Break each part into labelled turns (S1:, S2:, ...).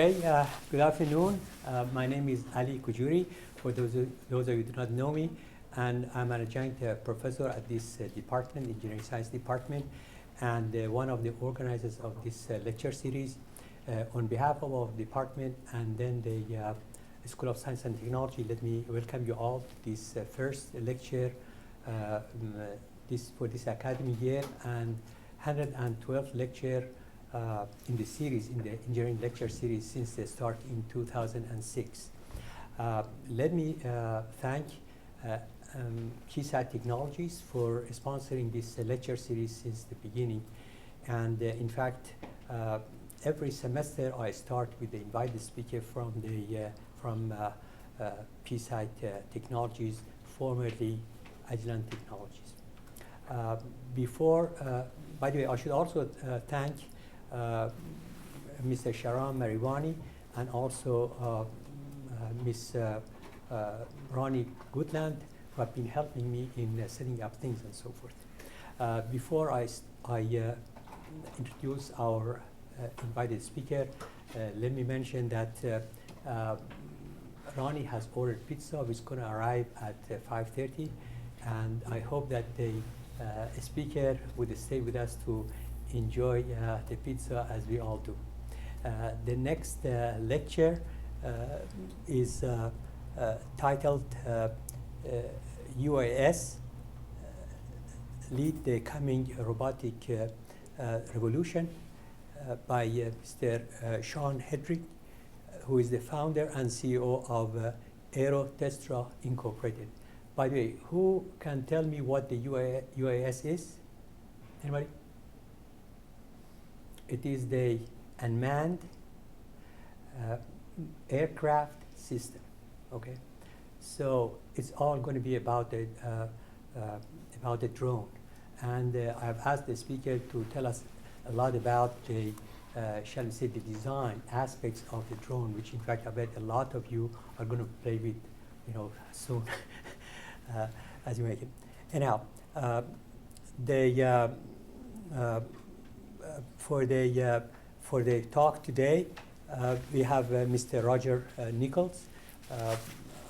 S1: Okay, good afternoon. My name is Ali Kujuri, for those of you who do not know me, and I'm an adjunct professor at this department, Engineering Science Department, and one of the organizers of this lecture series. On behalf of our department and then the School of Science and Technology, let me welcome you all to this first lecture for this academic year and 112th lecture in the series, in the engineering lecture series since the start in 2006. Let me thank Keysight Technologies for sponsoring this lecture series since the beginning. And in fact, every semester I start with the invited speaker from Keysight Technologies, formerly Agilent Technologies. By the way, I should also thank Mr. Sharon Marivani and also Ms. Ronnie Goodland, who have been helping me in setting up things and so forth. Before I introduce our invited speaker, let me mention that Ronnie has ordered pizza, which is going to arrive at 5:30, and I hope that the speaker would stay with us to enjoy the pizza as we all do. The next lecture is titled UAS, Lead the Coming Robotic Revolution, by Mr. Sean Hedrick, who is the founder and CEO of Aerotestra Incorporated. By the way, who can tell me what the UAS is? Anybody? It is the unmanned aircraft system. Okay, so it's all going to be about the drone, and I've asked the speaker to tell us a lot about the, shall we say, the design aspects of the drone, which in fact I bet a lot of you are going to play with, soon as you make it. Anyhow, for the talk today, we have Mr. Roger Nichols,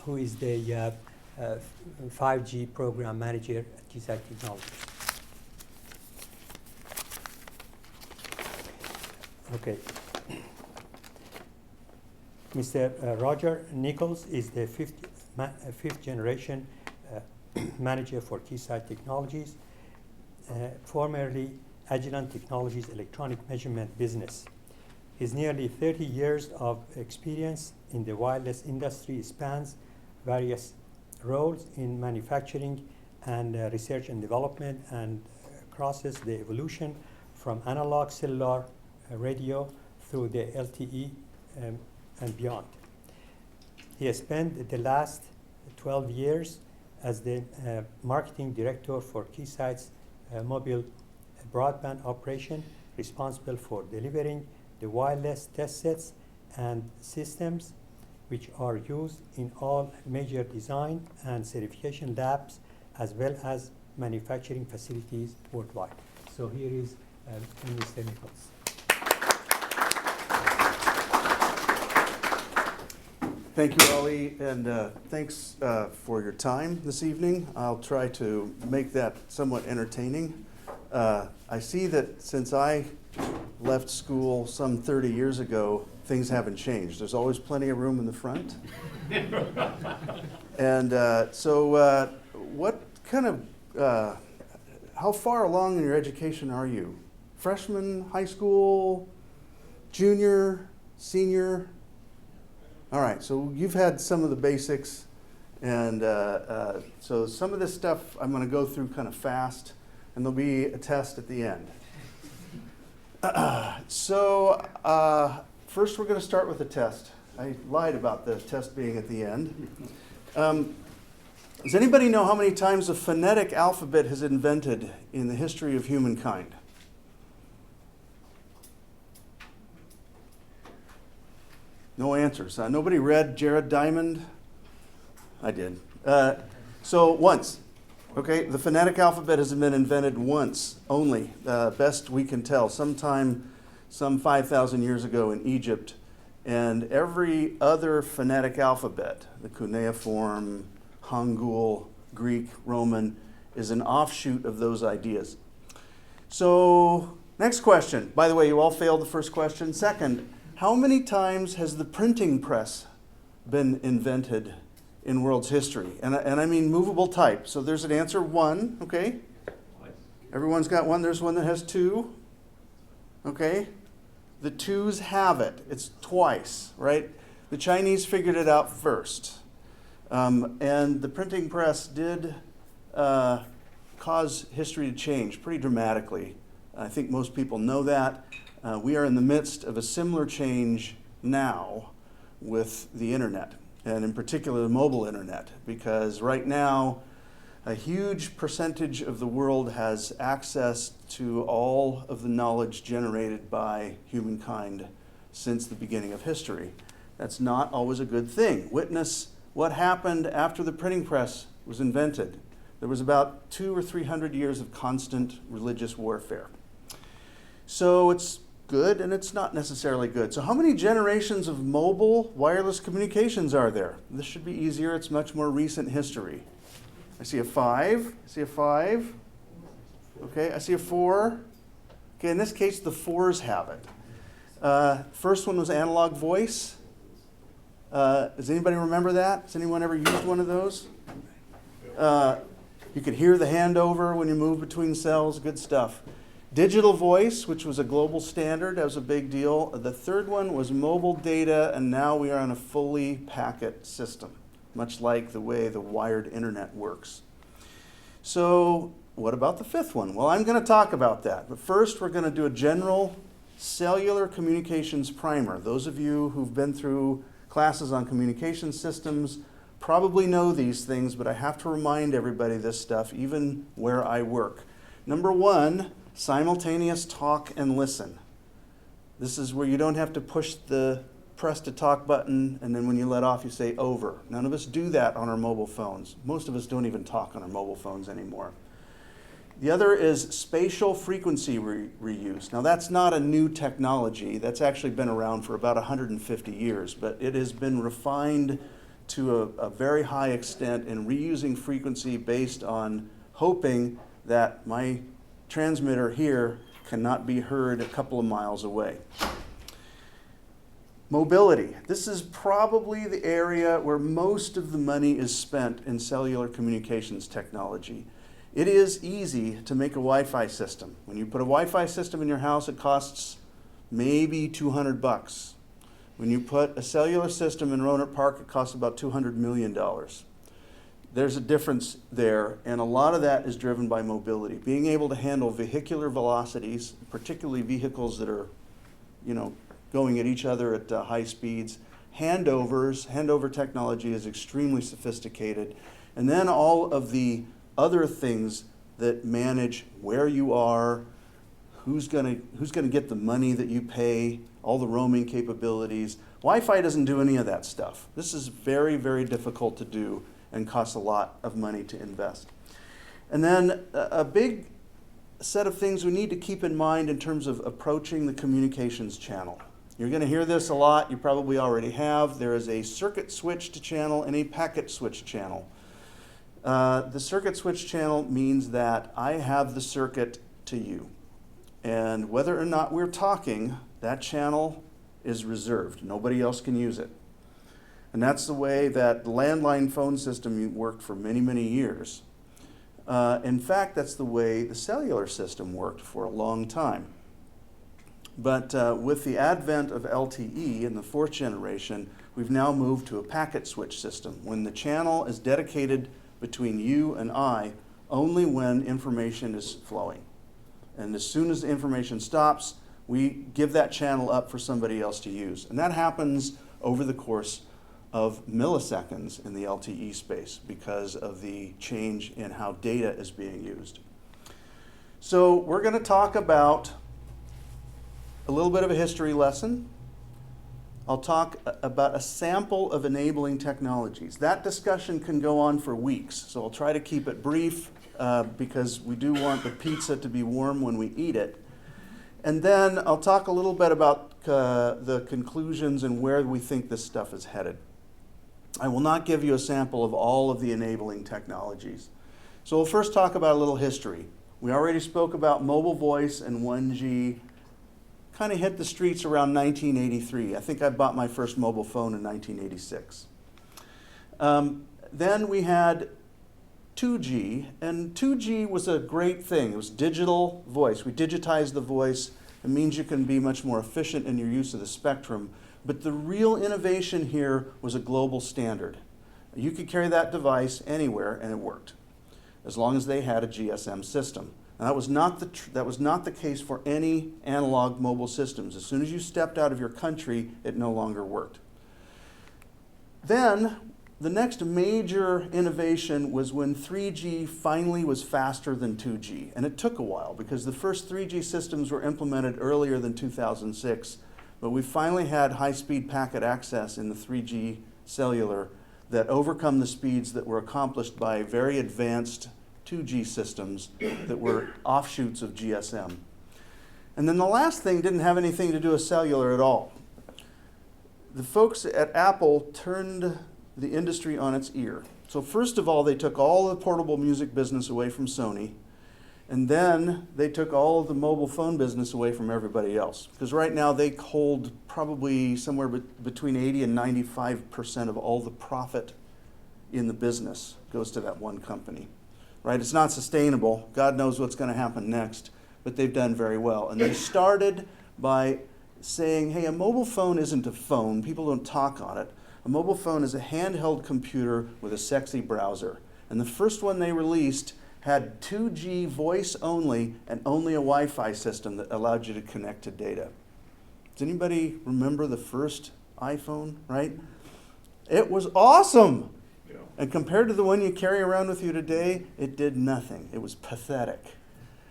S1: who is the 5G program manager at Keysight Technologies. Okay. Mr. Roger Nichols is the fifth generation manager for Keysight Technologies, formerly Agilent Technologies electronic measurement business. His nearly 30 years of experience in the wireless industry spans various roles in manufacturing and research and development, and crosses the evolution from analog cellular radio through the LTE and beyond. He has spent the last 12 years as the marketing director for Keysight's mobile broadband operation, responsible for delivering the wireless test sets and systems which are used in all major design and certification labs, as well as manufacturing facilities worldwide. So here is Mr. Nichols.
S2: Thank you, Ollie, and thanks for your time this evening. I'll try to make that somewhat entertaining. I see that since I left school some 30 years ago, things haven't changed. There's always plenty of room in the front. And so what kind of, how far along in your education are you? Freshman, high school, junior, senior? All right, so you've had some of the basics, and so some of this stuff I'm going to go through kind of fast, and there'll be a test at the end. First we're going to start with a test. I lied about the test being at the end. Does anybody know how many times the phonetic alphabet has invented in the history of humankind? No answers. Nobody read Jared Diamond? I did. So once. Okay, the phonetic alphabet has been invented once only, best we can tell, sometime some 5,000 years ago in Egypt. And every other phonetic alphabet, the cuneiform, Hangul, Greek, Roman, is an offshoot of those ideas. So, next question. By the way, you all failed the first question. Second, how many times has the printing press been invented in world's history? And I mean movable type. So there's an answer, 1, okay? Everyone's got 1. There's one that has 2, okay? The 2s have it. It's twice, right? The Chinese figured it out first. And the printing press did cause history to change pretty dramatically. I think most people know that. We are in the midst of a similar change now with the internet, and in particular the mobile internet, because right now a huge percentage of the world has access to all of the knowledge generated by humankind since the beginning of history. That's not always a good thing. Witness what happened after the printing press was invented. There was about 200 or 300 years of constant religious warfare. So it's good and it's not necessarily good. So how many generations of mobile wireless communications are there? This should be easier. It's much more recent history. I see a 5. I see a 5. Okay, I see a 4. Okay, in this case, the 4s have it. First one was analog voice. Does anybody remember that? Has anyone ever used one of those? You could hear the handover when you move between cells. Good stuff. Digital voice, which was a global standard, that was a big deal. The third one was mobile data, and now we are on a fully packet system, much like the way the wired internet works. So what about the 5th one? Well, I'm going to talk about that. But first, we're going to do a general cellular communications primer. Those of you who've been through classes on communication systems probably know these things, but I have to remind everybody this stuff, even where I work. Number 1, simultaneous talk and listen. This is where you don't have to push the press to talk button, and then when you let off, you say over. None of us do that on our mobile phones. Most of us don't even talk on our mobile phones anymore. The other is spatial frequency reuse. Now, that's not a new technology. That's actually been around for about 150 years, but it has been refined to a very high extent in reusing frequency based on hoping that my transmitter here cannot be heard a couple of miles away. Mobility. This is probably the area where most of the money is spent in cellular communications technology. It is easy to make a Wi-Fi system. When you put a Wi-Fi system in your house, it costs maybe $200. When you put a cellular system in Rohnert Park, it costs about $200 million. There's a difference there, and a lot of that is driven by mobility. Being able to handle vehicular velocities, particularly vehicles that are, going at each other at high speeds. Handover technology is extremely sophisticated. And then all of the other things that manage where you are, who's gonna get the money that you pay, all the roaming capabilities. Wi-Fi doesn't do any of that stuff. This is very, very difficult to do and costs a lot of money to invest. And then a big set of things we need to keep in mind in terms of approaching the communications channel. You're going to hear this a lot. You probably already have. There is a circuit switched channel and a packet switched channel. The circuit switch channel means that I have the circuit to you. And whether or not we're talking, that channel is reserved. Nobody else can use it. And that's the way that the landline phone system worked for many, many years. In fact, that's the way the cellular system worked for a long time. But with the advent of LTE in the 4th generation, we've now moved to a packet switch system. When the channel is dedicated between you and I, only when information is flowing. And as soon as the information stops, we give that channel up for somebody else to use. And that happens over the course of milliseconds in the LTE space because of the change in how data is being used. So we're going to talk about a little bit of a history lesson. I'll talk about a sample of enabling technologies. That discussion can go on for weeks, so I'll try to keep it brief because we do want the pizza to be warm when we eat it. And then I'll talk a little bit about the conclusions and where we think this stuff is headed. I will not give you a sample of all of the enabling technologies. So we'll first talk about a little history. We already spoke about mobile voice and 1G. Kind of hit the streets around 1983. I think I bought my first mobile phone in 1986. Then we had 2G, and 2G was a great thing. It was digital voice. We digitized the voice. It means you can be much more efficient in your use of the spectrum. But the real innovation here was a global standard. You could carry that device anywhere and it worked, as long as they had a GSM system. And that was not the case for any analog mobile systems. As soon as you stepped out of your country, it no longer worked. Then, the next major innovation was when 3G finally was faster than 2G. And it took a while because the first 3G systems were implemented earlier than 2006. But we finally had high-speed packet access in the 3G cellular that overcome the speeds that were accomplished by very advanced 2G systems that were offshoots of GSM. And then the last thing didn't have anything to do with cellular at all. The folks at Apple turned the industry on its ear. So first of all, they took all the portable music business away from Sony, and then they took all of the mobile phone business away from everybody else. Because right now they hold probably somewhere between 80 and 95% of all the profit in the business goes to that one company. Right? It's not sustainable. God knows what's going to happen next, but they've done very well. And they started by saying, hey, a mobile phone isn't a phone. People don't talk on it. A mobile phone is a handheld computer with a sexy browser. And the first one they released had 2G voice only and only a Wi-Fi system that allowed you to connect to data. Does anybody remember the first iPhone, right? It was awesome. Yeah. And compared to the one you carry around with you today, it did nothing. It was pathetic.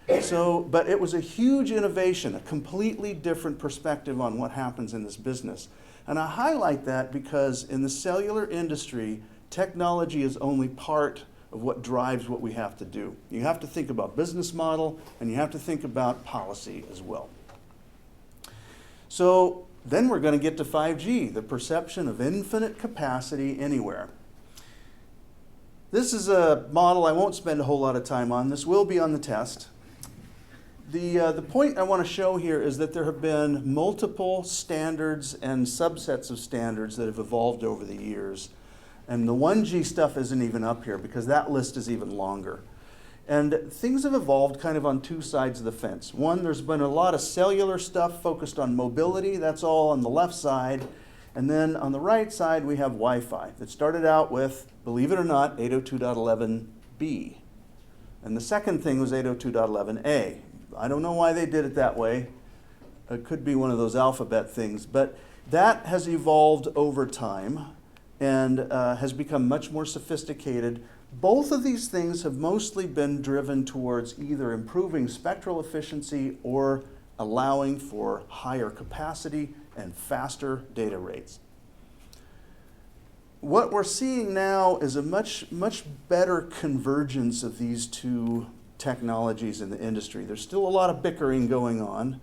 S2: But it was a huge innovation, a completely different perspective on what happens in this business. And I highlight that because in the cellular industry, technology is only part of what drives what we have to do. You have to think about business model, and you have to think about policy as well. So then we're going to get to 5G, the perception of infinite capacity anywhere. This is a model I won't spend a whole lot of time on. This will be on the test. The point I want to show here is that there have been multiple standards and subsets of standards that have evolved over the years. And the 1G stuff isn't even up here because that list is even longer. And things have evolved kind of on two sides of the fence. One, there's been a lot of cellular stuff focused on mobility. That's all on the left side. And then on the right side, we have Wi-Fi that started out with, believe it or not, 802.11b. And the second thing was 802.11a. I don't know why they did it that way. It could be one of those alphabet things. But that has evolved over time and has become much more sophisticated. Both of these things have mostly been driven towards either improving spectral efficiency or allowing for higher capacity and faster data rates. What we're seeing now is a much better convergence of these two technologies in the industry. There's still a lot of bickering going on,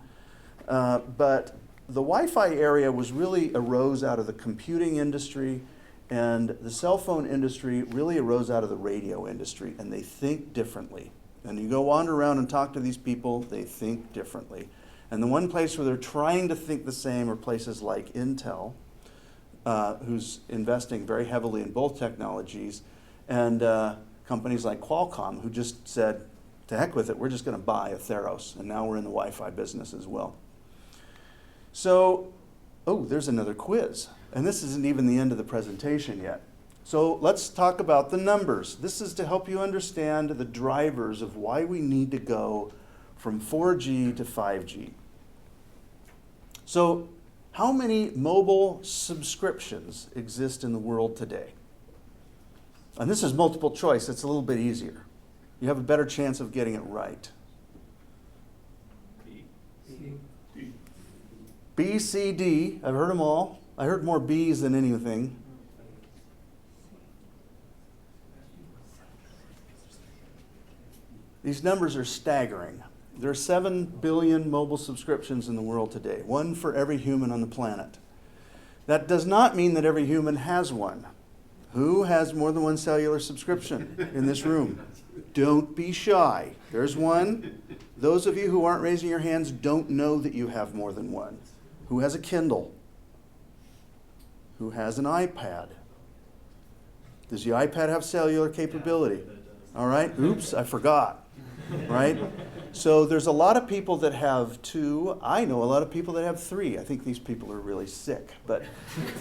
S2: but the Wi-Fi area arose out of the computing industry, and the cell phone industry really arose out of the radio industry, and they think differently. And you go wander around and talk to these people, they think differently. And the one place where they're trying to think the same are places like Intel, who's investing very heavily in both technologies, and companies like Qualcomm, who just said, to heck with it, we're just going to buy a Theros, and now we're in the Wi-Fi business as well. So, there's another quiz. And this isn't even the end of the presentation yet. So let's talk about the numbers. This is to help you understand the drivers of why we need to go from 4G to 5G. So how many mobile subscriptions exist in the world today? And this is multiple choice. It's a little bit easier. You have a better chance of getting it right. B, C, D. I've heard them all. I heard more B's than anything. These numbers are staggering. There are 7 billion mobile subscriptions in the world today, one for every human on the planet. That does not mean that every human has one. Who has more than one cellular subscription in this room? Don't be shy. There's one. Those of you who aren't raising your hands don't know that you have more than one. Who has a Kindle? Who has an iPad? Does the iPad have cellular capability? All right. Oops, I forgot. Right? So there's a lot of people that have 2. I know a lot of people that have 3. I think these people are really sick. But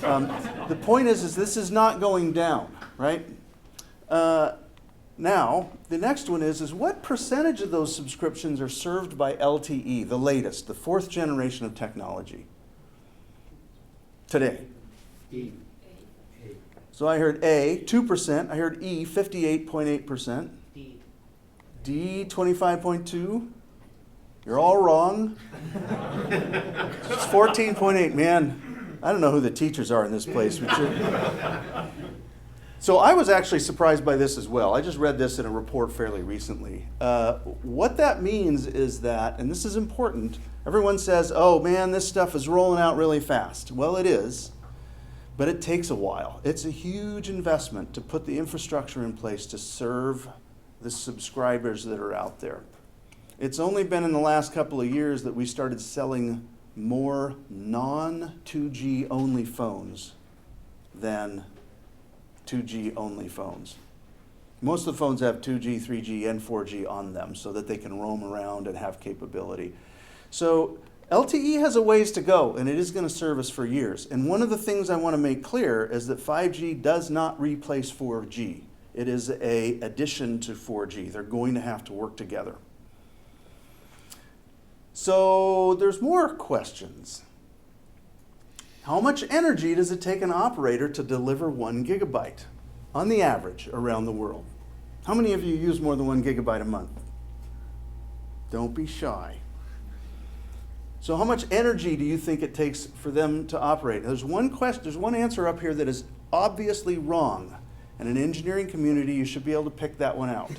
S2: the point is this is not going down, right? Now, the next one is what percentage of those subscriptions are served by LTE, the latest, the 4th generation of technology? Today.
S3: E.
S2: So I heard A, 2%. I heard E, 58.8%.
S3: D.
S2: D, 25.2. You're all wrong. It's 14.8. Man, I don't know who the teachers are in this place. So I was actually surprised by this as well. I just read this in a report fairly recently. What that means is that, and this is important, everyone says, oh man, this stuff is rolling out really fast. Well, it is, but it takes a while. It's a huge investment to put the infrastructure in place to serve the subscribers that are out there. It's only been in the last couple of years that we started selling more non-2G only phones than 2G only phones. Most of the phones have 2G, 3G, and 4G on them so that they can roam around and have capability. So LTE has a ways to go, and it is going to serve us for years. And one of the things I want to make clear is that 5G does not replace 4G. It is an addition to 4G. They're going to have to work together. So there's more questions. How much energy does it take an operator to deliver 1 gigabyte on the average around the world? How many of you use more than 1 gigabyte a month? Don't be shy. So how much energy do you think it takes for them to operate? There's one answer up here that is obviously wrong. And in engineering community, you should be able to pick that one out.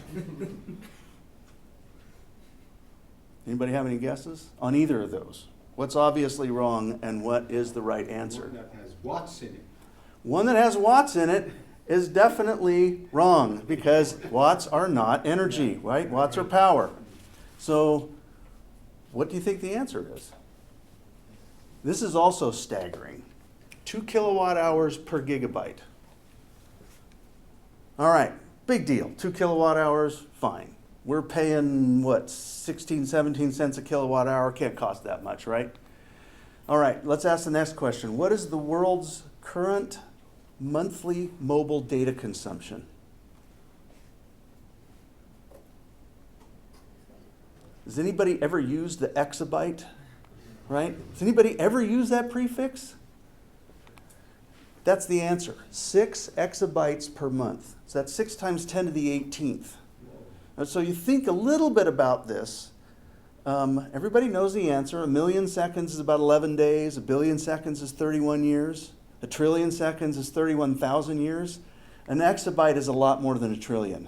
S2: Anybody have any guesses on either of those? What's obviously wrong and what is the right answer?
S3: One that has watts in it.
S2: One that has watts in it is definitely wrong because watts are not energy, right? Watts are power. So what do you think the answer is? This is also staggering. 2 kilowatt hours per gigabyte. All right, big deal. 2 kilowatt hours, fine. We're paying, what, 16, 17 cents a kilowatt hour? Can't cost that much, right? All right, let's ask the next question. What is the world's current monthly mobile data consumption? Does anybody ever use the exabyte, right? Does anybody ever use that prefix? That's the answer, 6 exabytes per month. So that's 6 times 10 to the 18th. So you think a little bit about this. Everybody knows the answer. 1 million seconds is about 11 days. 1 billion seconds is 31 years. 1 trillion seconds is 31,000 years. An exabyte is a lot more than 1 trillion,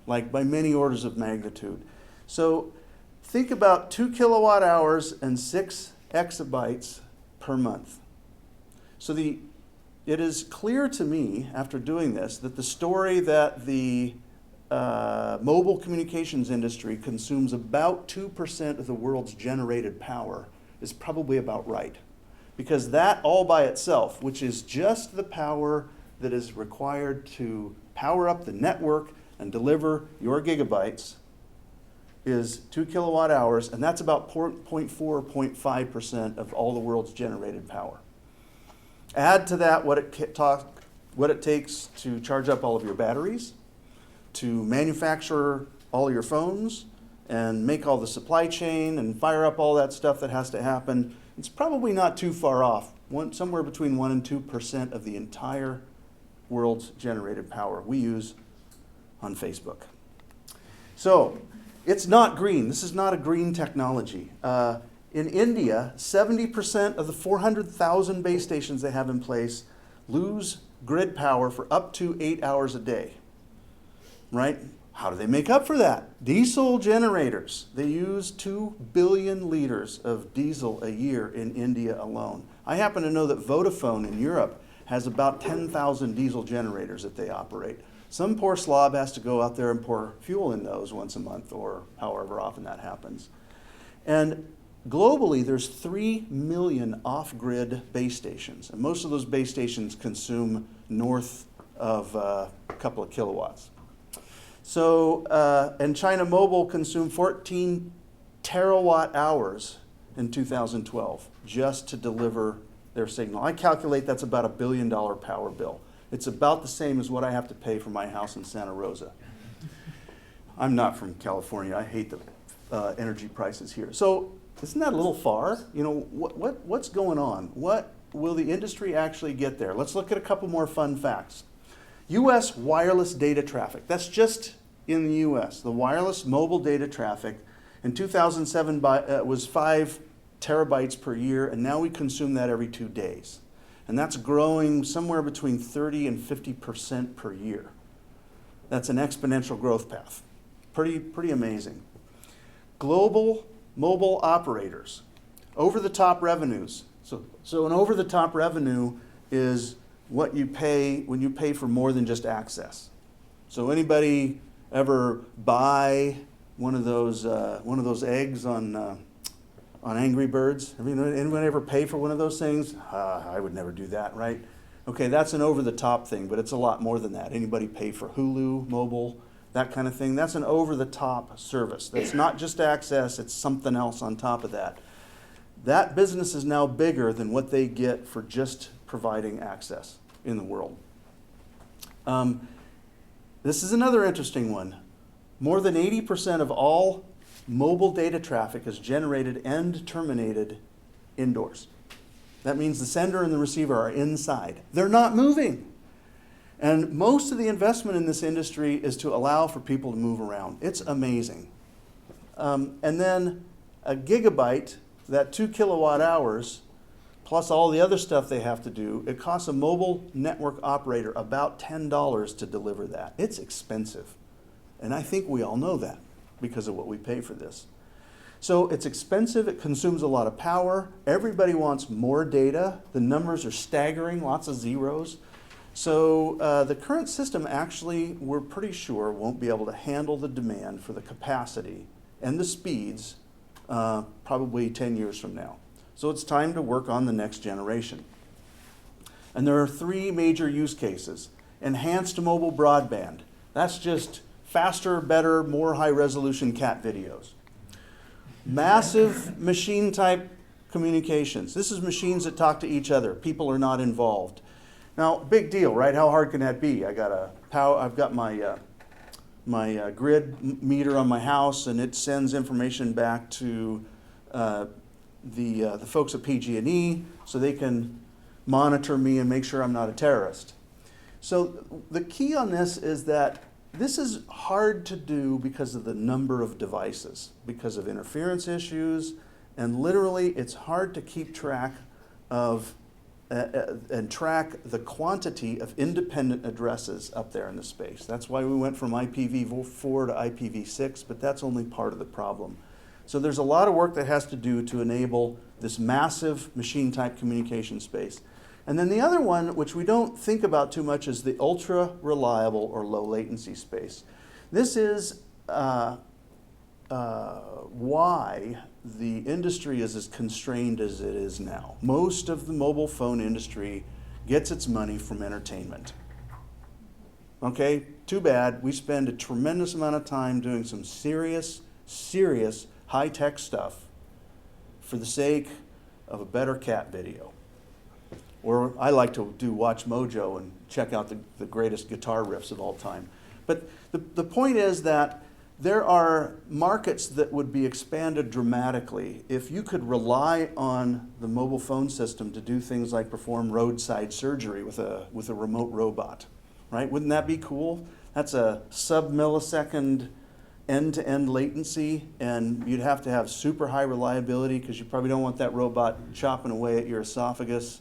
S2: like by many orders of magnitude. So think about 2 kilowatt hours and 6 exabytes per month. So it is clear to me, after doing this, that the story that the mobile communications industry consumes about 2% of the world's generated power is probably about right. Because that all by itself, which is just the power that is required to power up the network and deliver your gigabytes, is 2 kilowatt hours, and that's about 0.4 or 0.5% of all the world's generated power. Add to that what it takes to charge up all of your batteries, to manufacture all your phones, and make all the supply chain and fire up all that stuff that has to happen. It's probably not too far off, somewhere between 1% and 2% of the entire world's generated power we use on Facebook. So it's not green. This is not a green technology. In India, 70% of the 400,000 base stations they have in place lose grid power for up to 8 hours a day. Right? How do they make up for that? Diesel generators. They use 2 billion liters of diesel a year in India alone. I happen to know that Vodafone in Europe has about 10,000 diesel generators that they operate. Some poor slob has to go out there and pour fuel in those once a month or however often that happens. And globally, there's 3 million off-grid base stations. And most of those base stations consume north of a couple of kilowatts. So, and China Mobile consumed 14 terawatt hours in 2012 just to deliver their signal. I calculate that's about $1 billion power bill. It's about the same as what I have to pay for my house in Santa Rosa. I'm not from California. I hate the energy prices here. So isn't that a little far? You know, what's going on? What will the industry actually get there? Let's look at a couple more fun facts. U.S. wireless data traffic. That's just in the U.S. The wireless mobile data traffic in 2007 was 5 terabytes per year, and now we consume that every 2 days. And that's growing somewhere between 30 and 50% per year. That's an exponential growth path. Pretty amazing. Global mobile operators, over-the-top revenues. So an over-the-top revenue is what you pay when you pay for more than just access. So anybody ever buy one of those eggs on Angry Birds? Anyone ever pay for one of those things? I would never do that, right? Okay, that's an over-the-top thing, but it's a lot more than that. Anybody pay for Hulu, mobile, that kind of thing? That's an over-the-top service. That's not just access, it's something else on top of that. That business is now bigger than what they get for just providing access in the world. This is another interesting one. More than 80% of all mobile data traffic is generated and terminated indoors. That means the sender and the receiver are inside. They're not moving. And most of the investment in this industry is to allow for people to move around. It's amazing. And then a gigabyte, that 2 kilowatt hours, plus all the other stuff they have to do, it costs a mobile network operator about $10 to deliver that. It's expensive. And I think we all know that because of what we pay for this. So it's expensive, it consumes a lot of power, everybody wants more data, the numbers are staggering, lots of zeros. So the current system actually, we're pretty sure, won't be able to handle the demand for the capacity and the speeds probably 10 years from now. So it's time to work on the next generation. And there are 3 major use cases. Enhanced mobile broadband. That's just faster, better, more high-resolution cat videos. Massive machine-type communications. This is machines that talk to each other. People are not involved. Now, big deal, right? How hard can that be? I've got my grid meter on my house, and it sends information back to the folks at PG&E so they can monitor me and make sure I'm not a terrorist. So the key on this is that this is hard to do because of the number of devices, because of interference issues, and literally it's hard to keep track of and track the quantity of independent addresses up there in the space. That's why we went from IPv4 to IPv6, but that's only part of the problem. So there's a lot of work that has to do to enable this massive machine-type communication space. And then the other one, which we don't think about too much, is the ultra-reliable or low-latency space. This is why the industry is as constrained as it is now. Most of the mobile phone industry gets its money from entertainment. Okay, too bad. We spend a tremendous amount of time doing some serious high-tech stuff for the sake of a better cat video. Or I like to do Watch Mojo and check out the greatest guitar riffs of all time. But the point is that there are markets that would be expanded dramatically if you could rely on the mobile phone system to do things like perform roadside surgery with a remote robot, right? Wouldn't that be cool? That's a sub-millisecond end-to-end latency, and you'd have to have super high reliability because you probably don't want that robot chopping away at your esophagus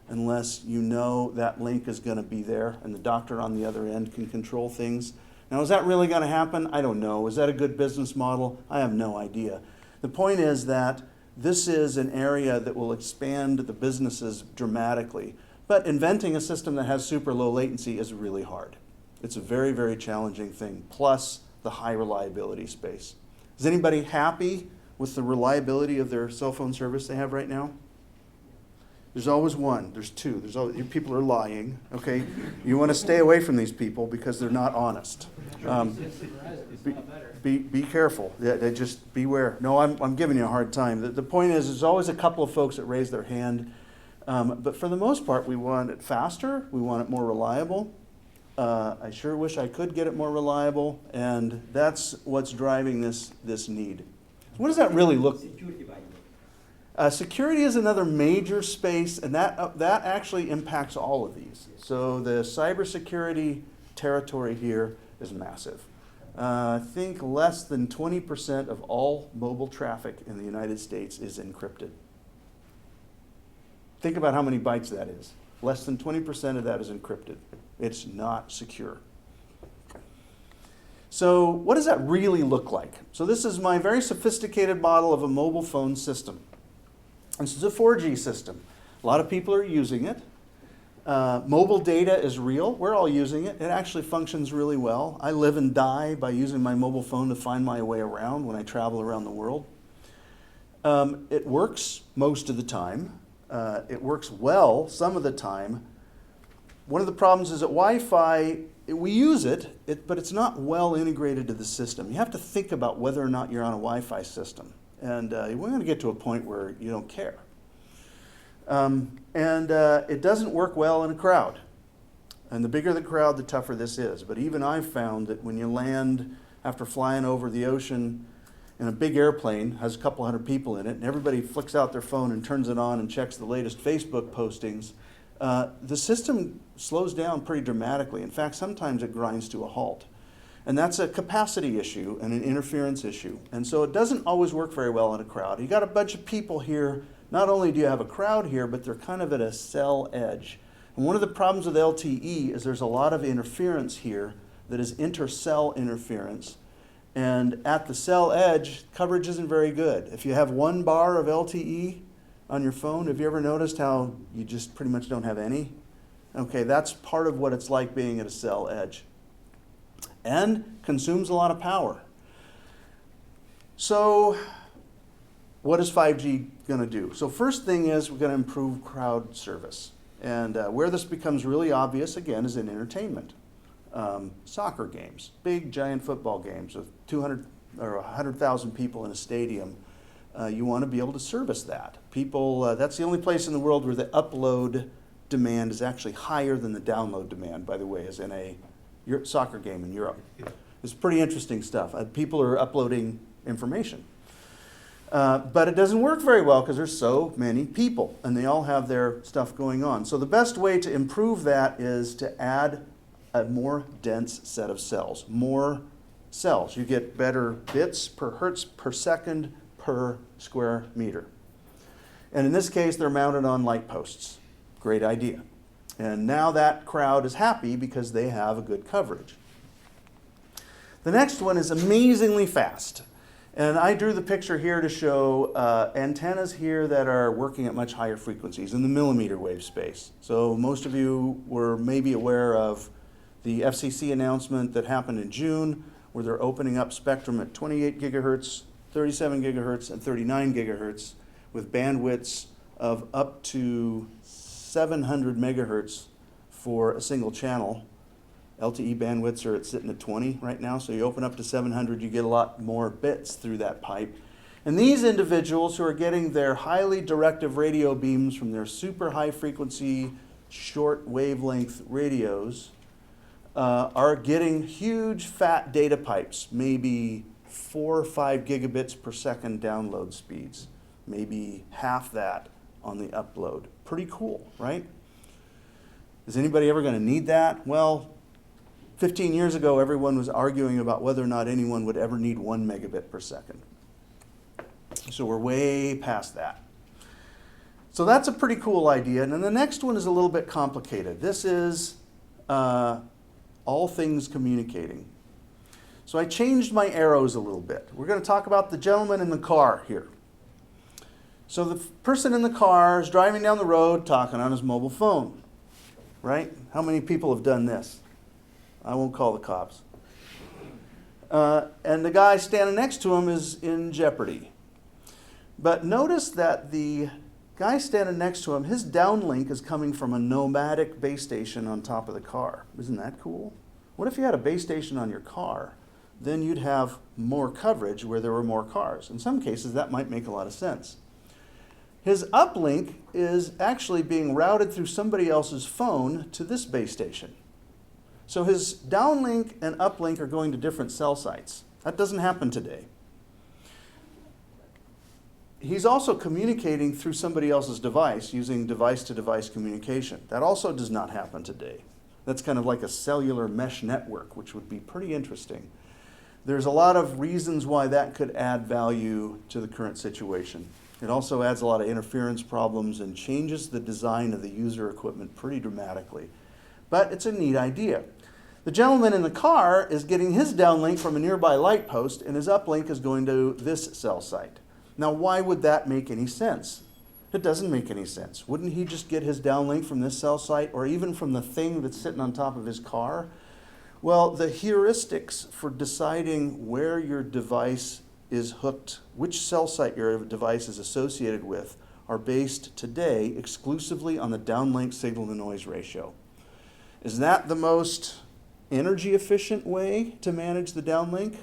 S2: unless you know that link is going to be there and the doctor on the other end can control things. Now, is that really going to happen? I don't know. Is that a good business model? I have no idea. The point is that this is an area that will expand the businesses dramatically. But inventing a system that has super low latency is really hard. It's a very, very challenging thing, plus the high reliability space. Is anybody happy with the reliability of their cell phone service they have right now? There's always one. There's two. There's always, people are lying. Okay, you want to stay away from these people because they're not honest. Be careful. Yeah, just beware. No, I'm giving you a hard time. The point is, there's always a couple of folks that raise their hand, but for the most part, we want it faster. We want it more reliable. I sure wish I could get it more reliable, and that's what's driving this need. What does that really look like?
S4: Security, by the way.
S2: Security is another major space, and that actually impacts all of these. So the cybersecurity territory here is massive. I think less than 20% of all mobile traffic in the United States is encrypted. Think about how many bytes that is. Less than 20% of that is encrypted. It's not secure. So what does that really look like? So this is my very sophisticated model of a mobile phone system. This is a 4G system. A lot of people are using it. Mobile data is real. We're all using it. It actually functions really well. I live and die by using my mobile phone to find my way around when I travel around the world. It works most of the time. It works well some of the time. One of the problems is that Wi-Fi, we use it, but it's not well integrated to the system. You have to think about whether or not you're on a Wi-Fi system. And we're going to get to a point where you don't care. It doesn't work well in a crowd. And the bigger the crowd, the tougher this is. But even I've found that when you land after flying over the ocean in a big airplane, has a couple hundred people in it, and everybody flicks out their phone and turns it on and checks the latest Facebook postings, the system slows down pretty dramatically. In fact, sometimes it grinds to a halt. And that's a capacity issue and an interference issue. And so it doesn't always work very well in a crowd. You got a bunch of people here. Not only do you have a crowd here, but they're kind of at a cell edge. And one of the problems with LTE is there's a lot of interference here that is intercell interference. And at the cell edge, coverage isn't very good. If you have 1 bar of LTE on your phone, have you ever noticed how you just pretty much don't have any? Okay, that's part of what it's like being at a cell edge. And consumes a lot of power. So what is 5G going to do? So first thing is we're going to improve crowd service. And where this becomes really obvious, again, is in entertainment. Soccer games, big giant football games with 200 or 100,000 people in a stadium. You want to be able to service that. People, that's the only place in the world where the upload demand is actually higher than the download demand, by the way, is in a soccer game in Europe. It's pretty interesting stuff. People are uploading information. But it doesn't work very well because there's so many people and they all have their stuff going on. So the best way to improve that is to add a more dense set of cells. More cells. You get better bits per hertz per second per square meter. And in this case, they're mounted on light posts. Great idea. And now that crowd is happy because they have a good coverage. The next one is amazingly fast. And I drew the picture here to show antennas here that are working at much higher frequencies in the millimeter wave space. So most of you were maybe aware of the FCC announcement that happened in June where they're opening up spectrum at 28 gigahertz, 37 gigahertz, and 39 gigahertz with bandwidths of up to 700 megahertz for a single channel. LTE bandwidths are sitting at 20 right now, so you open up to 700, you get a lot more bits through that pipe. And these individuals who are getting their highly directive radio beams from their super high frequency, short wavelength radios are getting huge fat data pipes, maybe 4 or 5 gigabits per second download speeds, maybe half that on the upload. Pretty cool, right? Is anybody ever going to need that? Well, 15 years ago, everyone was arguing about whether or not anyone would ever need 1 megabit per second. So we're way past that. So that's a pretty cool idea. And then the next one is a little bit complicated. This is all things communicating. So I changed my arrows a little bit. We're going to talk about the gentleman in the car here. So the person in the car is driving down the road talking on his mobile phone, right? How many people have done this? I won't call the cops. And the guy standing next to him is in jeopardy. But notice that the guy standing next to him, his downlink is coming from a nomadic base station on top of the car. Isn't that cool? What if you had a base station on your car? Then you'd have more coverage where there were more cars. In some cases, that might make a lot of sense. His uplink is actually being routed through somebody else's phone to this base station. So his downlink and uplink are going to different cell sites. That doesn't happen today. He's also communicating through somebody else's device using device-to-device communication. That also does not happen today. That's kind of like a cellular mesh network, which would be pretty interesting. There's a lot of reasons why that could add value to the current situation. It also adds a lot of interference problems and changes the design of the user equipment pretty dramatically. But it's a neat idea. The gentleman in the car is getting his downlink from a nearby light post, and his uplink is going to this cell site. Now, why would that make any sense? It doesn't make any sense. Wouldn't he just get his downlink from this cell site, or even from the thing that's sitting on top of his car? Well, the heuristics for deciding where your device is hooked, which cell site your device is associated with, are based today exclusively on the downlink signal-to-noise ratio. Is that the most energy efficient way to manage the downlink?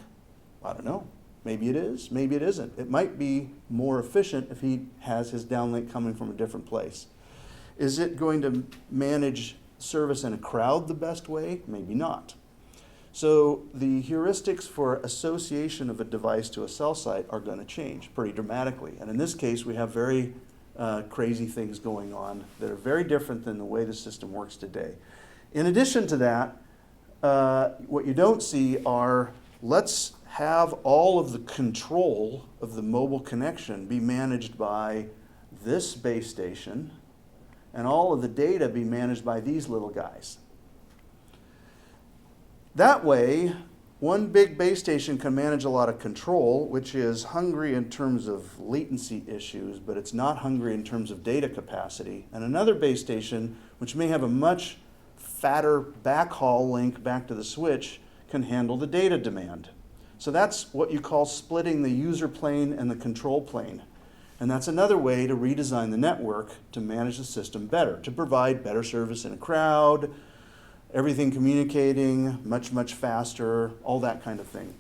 S2: I don't know. Maybe it is, maybe it isn't. It might be more efficient if he has his downlink coming from a different place. Is it going to manage service in a crowd the best way? Maybe not. So the heuristics for association of a device to a cell site are going to change pretty dramatically. And in this case, we have very crazy things going on that are very different than the way the system works today. In addition to that, what you don't see are, let's have all of the control of the mobile connection be managed by this base station, and all of the data be managed by these little guys. That way, one big base station can manage a lot of control, which is hungry in terms of latency issues, but it's not hungry in terms of data capacity. And another base station, which may have a much fatter backhaul link back to the switch, can handle the data demand. So that's what you call splitting the user plane and the control plane. And that's another way to redesign the network to manage the system better, to provide better service in a crowd, everything communicating much, much faster, all that kind of thing.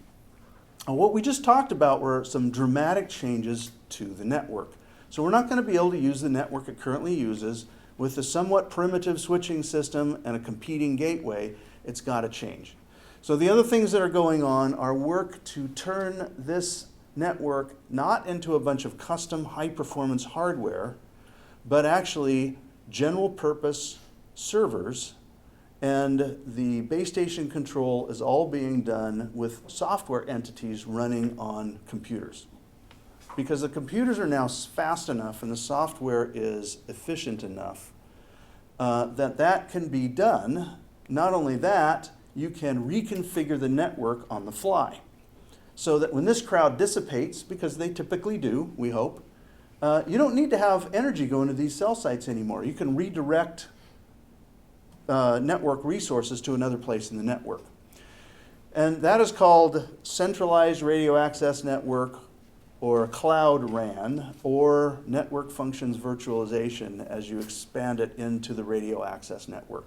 S2: And what we just talked about were some dramatic changes to the network. So we're not going to be able to use the network it currently uses with a somewhat primitive switching system and a competing gateway. It's got to change. So the other things that are going on are work to turn this network not into a bunch of custom high-performance hardware, but actually general-purpose servers, and the base station control is all being done with software entities running on computers. Because the computers are now fast enough and the software is efficient enough that can be done. Not only that, you can reconfigure the network on the fly. So that when this crowd dissipates, because they typically do, we hope, you don't need to have energy going to these cell sites anymore. You can redirect network resources to another place in the network. And that is called Centralized Radio Access Network, or Cloud RAN, or Network Functions Virtualization as you expand it into the radio access network.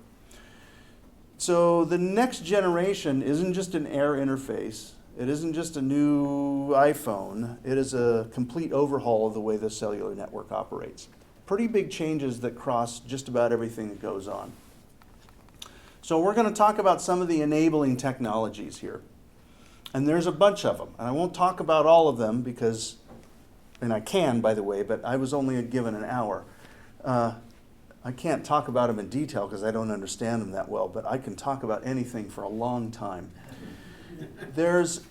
S2: So the next generation isn't just an air interface. It isn't just a new iPhone. It is a complete overhaul of the way the cellular network operates. Pretty big changes that cross just about everything that goes on. So we're going to talk about some of the enabling technologies here. And there's a bunch of them. And I won't talk about all of them because, and I can, by the way, but I was only given an hour. I can't talk about them in detail because I don't understand them that well, but I can talk about anything for a long time. There's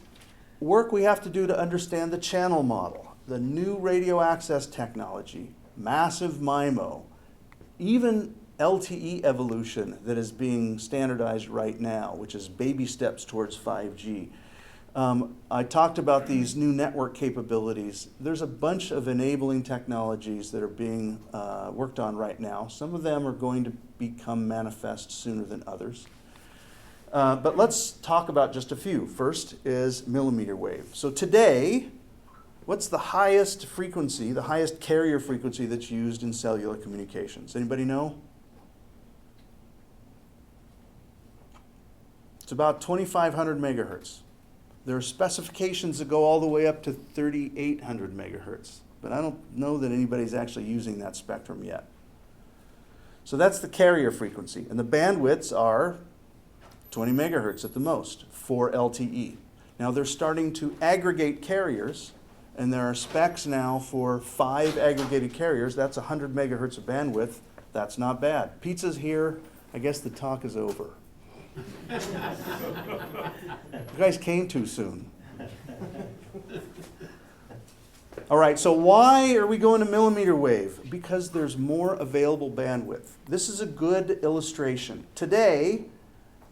S2: work we have to do to understand the channel model, the new radio access technology, massive MIMO, even LTE evolution that is being standardized right now, which is baby steps towards 5G. I talked about these new network capabilities. There's a bunch of enabling technologies that are being worked on right now. Some of them are going to become manifest sooner than others. But let's talk about just a few. First is millimeter wave. So today, what's the highest frequency, the highest carrier frequency that's used in cellular communications? Anybody know? It's about 2,500 megahertz. There are specifications that go all the way up to 3,800 megahertz, but I don't know that anybody's actually using that spectrum yet. So that's the carrier frequency, and the bandwidths are 20 megahertz at the most for LTE. Now they're starting to aggregate carriers, and there are specs now for 5 aggregated carriers. That's 100 megahertz of bandwidth. That's not bad. Pizza's here. I guess the talk is over. You guys came too soon. All right, so why are we going to millimeter wave? Because there's more available bandwidth. This is a good illustration. Today,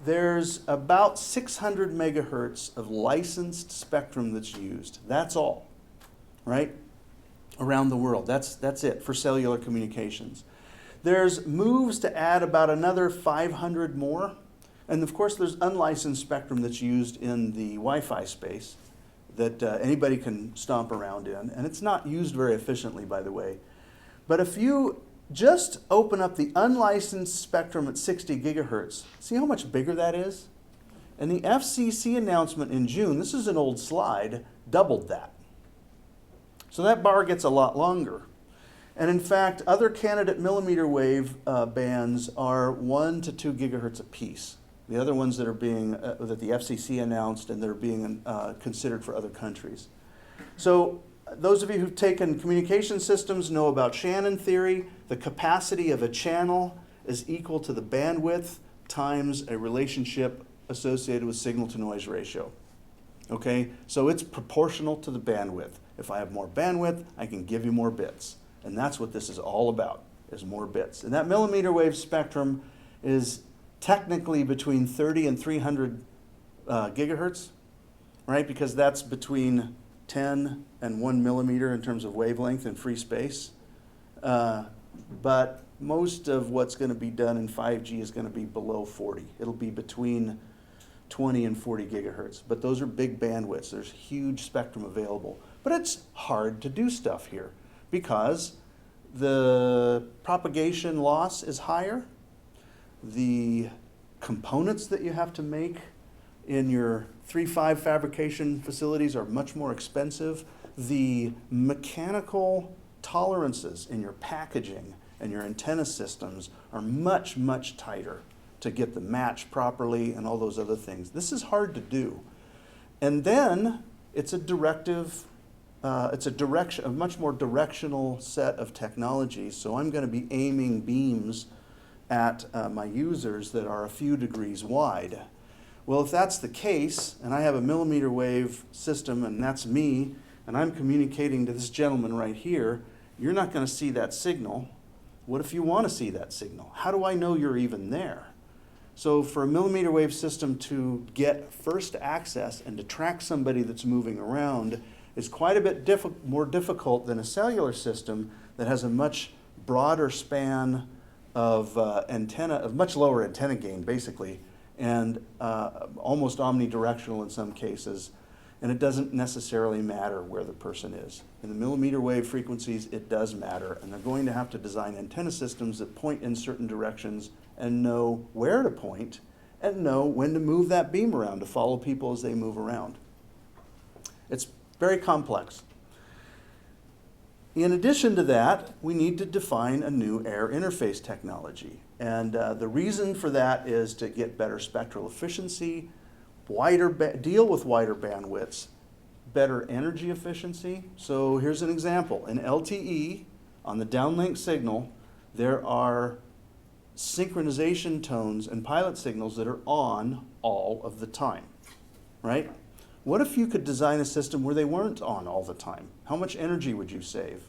S2: there's about 600 megahertz of licensed spectrum that's used. That's all, right? Around the world. That's it for cellular communications. There's moves to add about another 500 more. And of course, there's unlicensed spectrum that's used in the Wi-Fi space that anybody can stomp around in. And it's not used very efficiently, by the way. But if you just open up the unlicensed spectrum at 60 gigahertz, see how much bigger that is? And the FCC announcement in June, this is an old slide, doubled that. So that bar gets a lot longer. And in fact, other candidate millimeter wave bands are 1 to 2 gigahertz apiece. The other ones that are being, that the FCC announced and that are being considered for other countries. So those of you who've taken communication systems know about Shannon theory. The capacity of a channel is equal to the bandwidth times a relationship associated with signal-to-noise ratio. Okay, so it's proportional to the bandwidth. If I have more bandwidth, I can give you more bits. And that's what this is all about, is more bits. And that millimeter wave spectrum is technically between 30 and 300 gigahertz, right? Because that's between 10 and 1 millimeter in terms of wavelength and free space. But most of what's going to be done in 5G is going to be below 40. It'll be between 20 and 40 gigahertz. But those are big bandwidths. There's huge spectrum available. But it's hard to do stuff here because the propagation loss is higher. The components that you have to make in your 3.5 fabrication facilities are much more expensive. The mechanical tolerances in your packaging and your antenna systems are much, much tighter to get the match properly and all those other things. This is hard to do. And then it's a directive, a much more directional set of technologies. So I'm going to be aiming beams at my users that are a few degrees wide. Well, if that's the case, and I have a millimeter wave system, and that's me, and I'm communicating to this gentleman right here, you're not going to see that signal. What if you want to see that signal? How do I know you're even there? So for a millimeter wave system to get first access and to track somebody that's moving around is quite a bit more difficult than a cellular system that has a much broader span of antenna, of much lower antenna gain, basically, and almost omnidirectional in some cases, and it doesn't necessarily matter where the person is. In the millimeter wave frequencies, it does matter, and they're going to have to design antenna systems that point in certain directions and know where to point and know when to move that beam around to follow people as they move around. It's very complex. In addition to that, we need to define a new air interface technology. And the reason for that is to get better spectral efficiency, deal with wider bandwidths, better energy efficiency. So here's an example. In LTE, on the downlink signal, there are synchronization tones and pilot signals that are on all of the time, right? What if you could design a system where they weren't on all the time? How much energy would you save?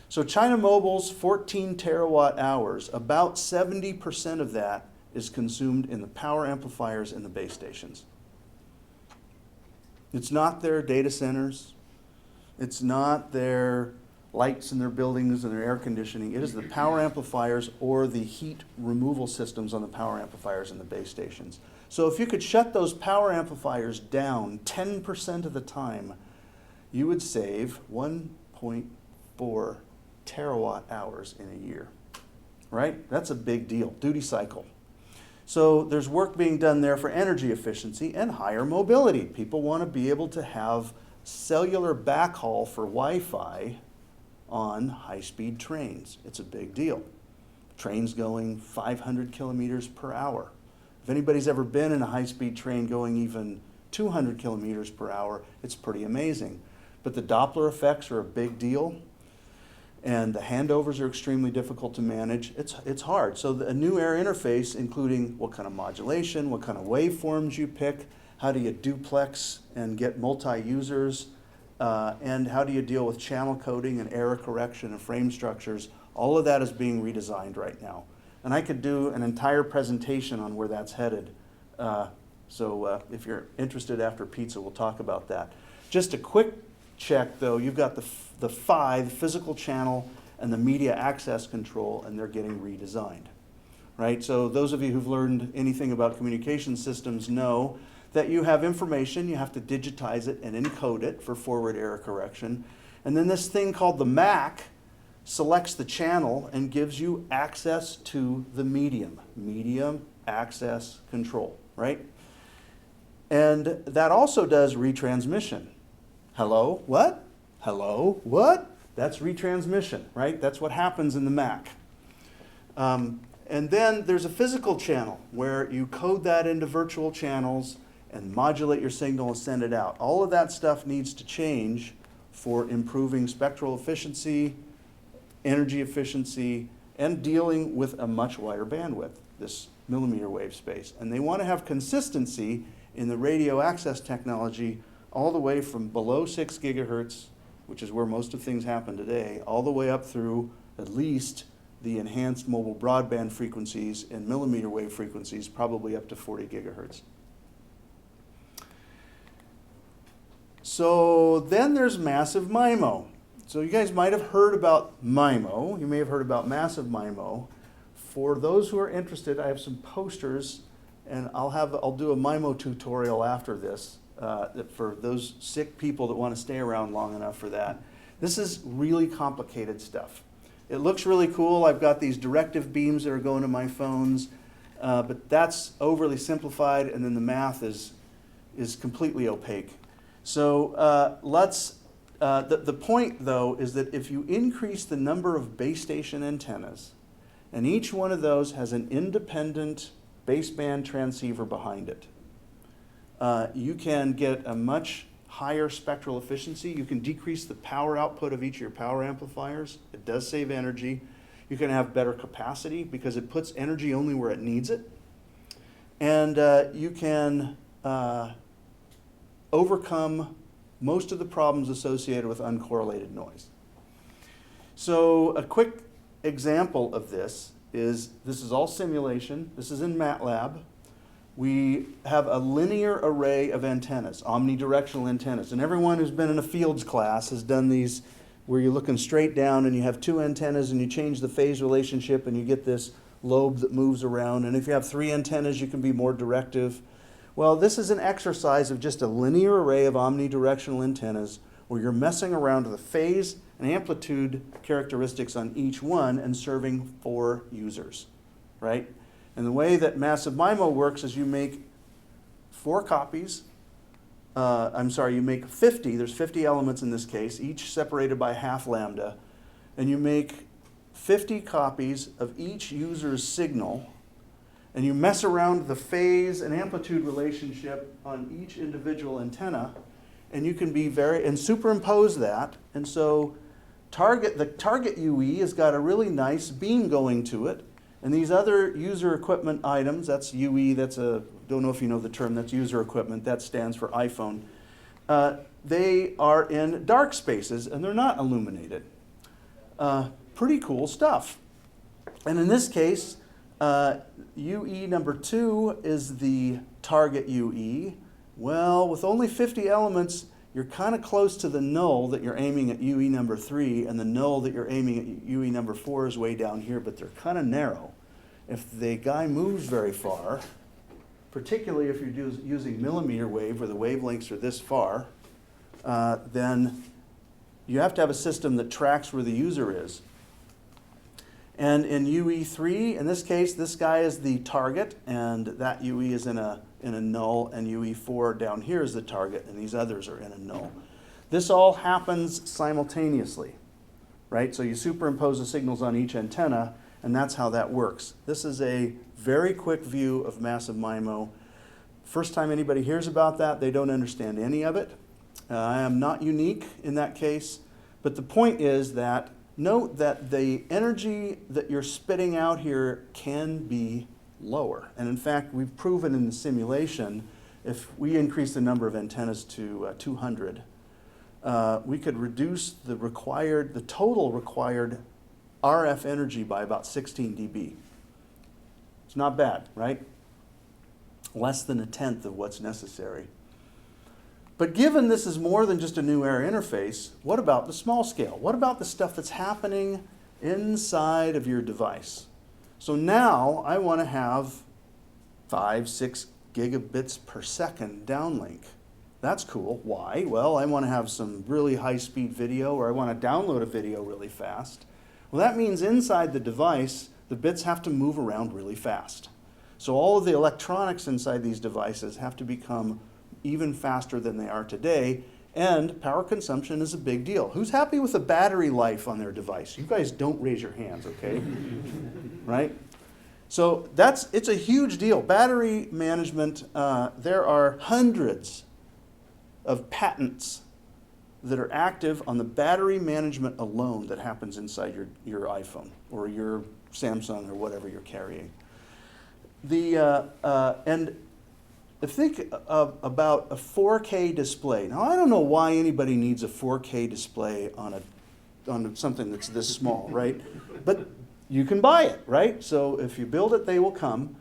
S2: So China Mobile's 14 terawatt hours, about 70% of that is consumed in the power amplifiers in the base stations. It's not their data centers. It's not their lights in their buildings and their air conditioning. It is the power amplifiers or the heat removal systems on the power amplifiers in the base stations. So if you could shut those power amplifiers down 10% of the time, you would save 1.4 terawatt hours in a year, right? That's a big deal, duty cycle. So there's work being done there for energy efficiency and higher mobility. People want to be able to have cellular backhaul for Wi-Fi on high-speed trains. It's a big deal. Trains going 500 kilometers per hour. If anybody's ever been in a high-speed train going even 200 kilometers per hour, it's pretty amazing. But the Doppler effects are a big deal, and the handovers are extremely difficult to manage. It's hard. So a new air interface, including what kind of modulation, what kind of waveforms you pick, how do you duplex and get multi-users, and how do you deal with channel coding and error correction and frame structures, all of that is being redesigned right now. And I could do an entire presentation on where that's headed. So if you're interested after pizza, we'll talk about that. Just a quick check though, you've got the physical channel and the media access control, and they're getting redesigned, right? So those of you who've learned anything about communication systems know that you have information, you have to digitize it and encode it for forward error correction. And then this thing called the MAC selects the channel and gives you access to the medium access control, right? And that also does retransmission. Hello, what? Hello, what? That's retransmission, right? That's what happens in the MAC. And then there's a physical channel where you code that into virtual channels and modulate your signal and send it out. All of that stuff needs to change for improving spectral efficiency, energy efficiency, and dealing with a much wider bandwidth, this millimeter wave space. And they want to have consistency in the radio access technology all the way from below 6 gigahertz, which is where most of things happen today, all the way up through at least the enhanced mobile broadband frequencies and millimeter wave frequencies, probably up to 40 gigahertz. So then there's massive MIMO. So you guys might have heard about MIMO. You may have heard about massive MIMO. For those who are interested, I have some posters, and I'll do a MIMO tutorial after this for those sick people that want to stay around long enough for that. This is really complicated stuff. It looks really cool. I've got these directive beams that are going to my phones, but that's overly simplified, and then the math is completely opaque. So the point, though, is that if you increase the number of base station antennas, and each one of those has an independent baseband transceiver behind it, you can get a much higher spectral efficiency. You can decrease the power output of each of your power amplifiers. It does save energy. You can have better capacity because it puts energy only where it needs it. And you can overcome most of the problems associated with uncorrelated noise. So a quick example of this is all simulation. This is in MATLAB. We have a linear array of antennas, omnidirectional antennas. And everyone who's been in a fields class has done these where you're looking straight down and you have two antennas and you change the phase relationship and you get this lobe that moves around. And if you have three antennas, you can be more directive. Well, this is an exercise of just a linear array of omnidirectional antennas where you're messing around with the phase and amplitude characteristics on each one and serving 4 users, right? And the way that massive MIMO works is you make 4 copies. You make 50. There's 50 elements in this case, each separated by half lambda. And you make 50 copies of each user's signal. And you mess around the phase and amplitude relationship on each individual antenna. And you can be and superimpose that. And so the target UE has got a really nice beam going to it. And these other user equipment items, that's UE, don't know if you know the term, that's user equipment, that stands for iPhone. They are in dark spaces and they're not illuminated. Pretty cool stuff. And in this case, UE number 2 is the target UE. Well, with only 50 elements, you're kind of close to the null that you're aiming at UE number 3, and the null that you're aiming at UE number 4 is way down here, but they're kind of narrow. If the guy moves very far, particularly if you're using millimeter wave where the wavelengths are this far, then you have to have a system that tracks where the user is. And in UE3, in this case, this guy is the target, and that UE is in a null, and UE4 down here is the target, and these others are in a null. This all happens simultaneously, right? So you superimpose the signals on each antenna, and that's how that works. This is a very quick view of massive MIMO. First time anybody hears about that, they don't understand any of it. I am not unique in that case, but the point is that note that the energy that you're spitting out here can be lower. And in fact, we've proven in the simulation, if we increase the number of antennas to 200, we could reduce the total required RF energy by about 16 dB. It's not bad, right? Less than 1/10 of what's necessary. But given this is more than just a new air interface, what about the small scale? What about the stuff that's happening inside of your device? So now I want to have 5, 6 gigabits per second downlink. That's cool. Why? Well, I want to have some really high-speed video, or I want to download a video really fast. Well, that means inside the device, the bits have to move around really fast. So all of the electronics inside these devices have to become even faster than they are today, and power consumption is a big deal. Who's happy with the battery life on their device? You guys don't raise your hands, okay? Right? So it's a huge deal. Battery management, there are hundreds of patents that are active on the battery management alone that happens inside your iPhone or your Samsung or whatever you're carrying. And think about a 4K display. Now, I don't know why anybody needs a 4K display on something that's this small, right? But you can buy it, right? So if you build it, they will come.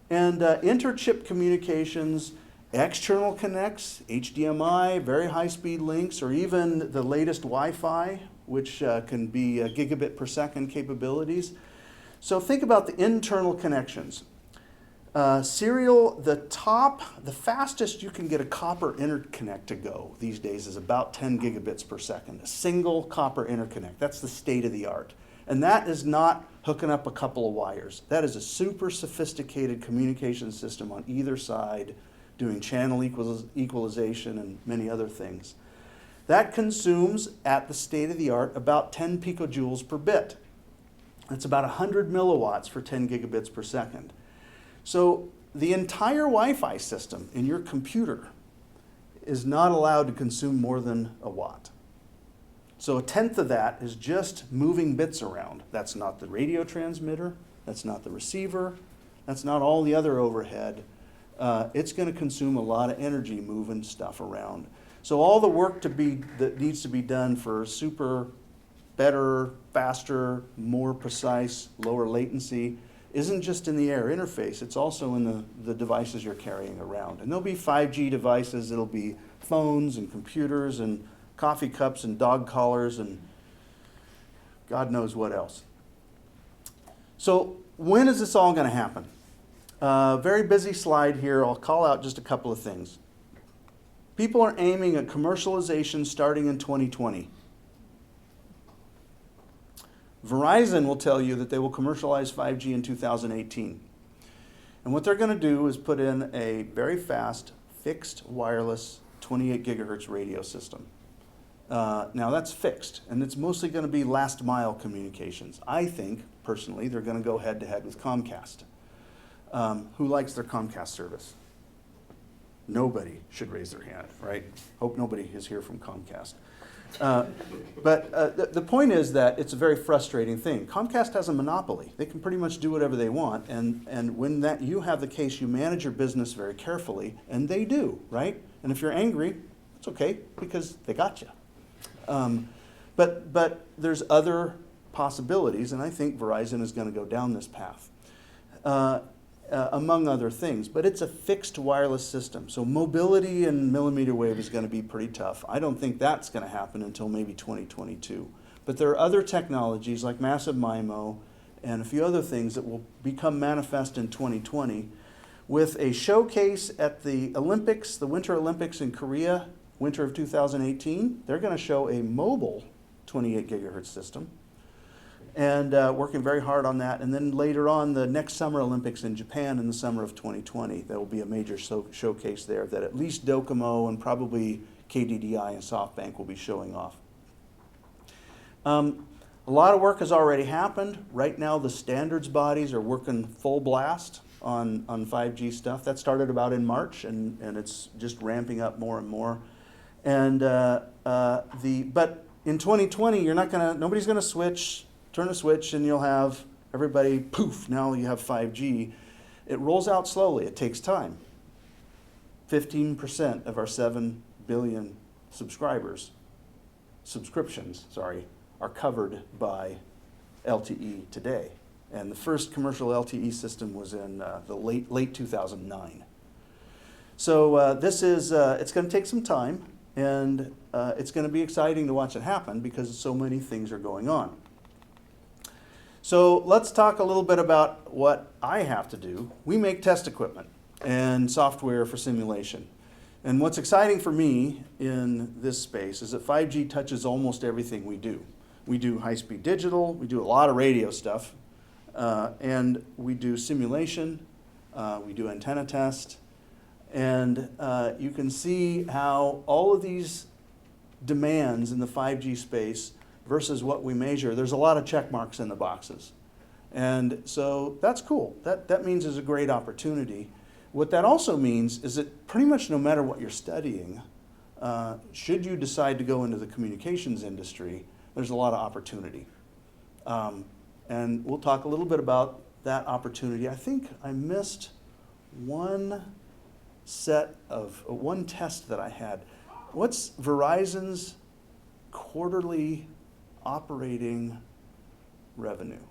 S2: And inter-chip communications, external connects, HDMI, very high-speed links, or even the latest Wi-Fi, which can be gigabit per second capabilities. So think about the internal connections. Serial, the fastest you can get a copper interconnect to go these days is about 10 gigabits per second. A single copper interconnect. That's the state of the art. And that is not hooking up a couple of wires. That is a super sophisticated communication system on either side, doing channel equalization and many other things. That consumes, at the state of the art, about 10 picojoules per bit. That's about 100 milliwatts for 10 gigabits per second. So the entire Wi-Fi system in your computer is not allowed to consume more than a watt. So 1/10 of that is just moving bits around. That's not the radio transmitter, that's not the receiver, that's not all the other overhead. It's going to consume a lot of energy moving stuff around. So all the work that needs to be done for better, faster, more precise, lower latency isn't just in the air interface, it's also in the devices you're carrying around. And there'll be 5G devices, it'll be phones and computers and coffee cups and dog collars and God knows what else. So when is this all going to happen? Very busy slide here, I'll call out just a couple of things. People are aiming at commercialization starting in 2020. Verizon will tell you that they will commercialize 5G in 2018. And what they're going to do is put in a very fast, fixed wireless 28 gigahertz radio system. Now that's fixed, and it's mostly going to be last mile communications. I think, personally, they're going to go head to head with Comcast. Who likes their Comcast service? Nobody should raise their hand, right? Hope nobody is here from Comcast. But the point is that it's a very frustrating thing. Comcast has a monopoly. They can pretty much do whatever they want, and when you have the case, you manage your business very carefully, and they do, right? And if you're angry, it's okay, because they got you. But there's other possibilities, and I think Verizon is going to go down this path. among other things. But it's a fixed wireless system. So mobility and millimeter wave is going to be pretty tough. I don't think that's going to happen until maybe 2022. But there are other technologies like massive MIMO and a few other things that will become manifest in 2020 with a showcase at the Olympics, the Winter Olympics in Korea, winter of 2018. They're going to show a mobile 28 gigahertz system and working very hard on that. And then later on, the next Summer Olympics in Japan in the summer of 2020, there will be a major showcase there that at least Docomo and probably KDDI and SoftBank will be showing off. A lot of work has already happened. Right now, the standards bodies are working full blast on 5G stuff. That started about in March, and it's just ramping up more and more. And but in 2020, nobody's gonna turn a switch, and you'll have everybody, poof, now you have 5G. It rolls out slowly, it takes time. 15% of our 7 billion subscriptions, are covered by LTE today. And the first commercial LTE system was in the late 2009. So it's going to take some time, and it's going to be exciting to watch it happen because so many things are going on. So let's talk a little bit about what I have to do. We make test equipment and software for simulation. And what's exciting for me in this space is that 5G touches almost everything we do. We do high-speed digital, we do a lot of radio stuff, and we do simulation, we do antenna test, and you can see how all of these demands in the 5G space versus what we measure, there's a lot of check marks in the boxes. And so that's cool. That means there's a great opportunity. What that also means is that pretty much no matter what you're studying, should you decide to go into the communications industry, there's a lot of opportunity. And we'll talk a little bit about that opportunity. I think I missed one test that I had. What's Verizon's quarterly operating revenue?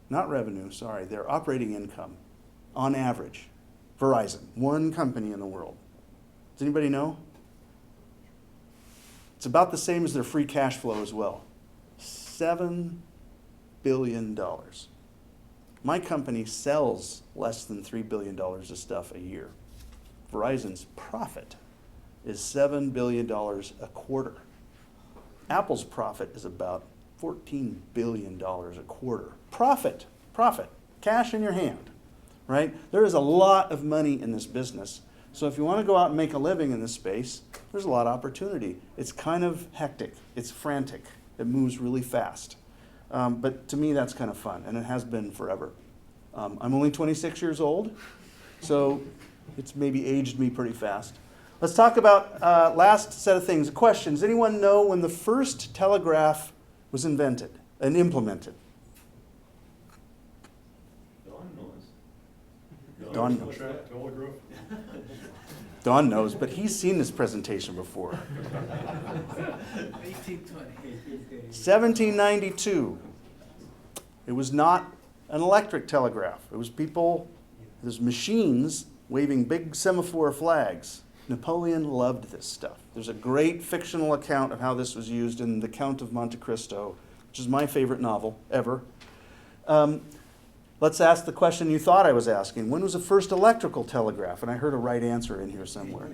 S2: Not revenue, sorry, their operating income on average. Verizon, one company in the world. Does anybody know? It's about the same as their free cash flow as well. $7 billion. My company sells less than $3 billion of stuff a year. Verizon's profit is $7 billion a quarter. Apple's profit is about $14 billion a quarter. Profit, cash in your hand, right? There is a lot of money in this business. So if you want to go out and make a living in this space, there's a lot of opportunity. It's kind of hectic. It's frantic. It moves really fast. But to me, that's kind of fun, and it has been forever. I'm only 26 years old, so it's maybe aged me pretty fast. Let's talk about last set of things. Questions. Anyone know when the first telegraph was invented and implemented? Don knows. Don knows, but he's seen this presentation before. 1792. It was not an electric telegraph. It was there's machines waving big semaphore flags. Napoleon loved this stuff. There's a great fictional account of how this was used in The Count of Monte Cristo, which is my favorite novel ever. Let's ask the question you thought I was asking. When was the first electrical telegraph? And I heard a right answer in here somewhere.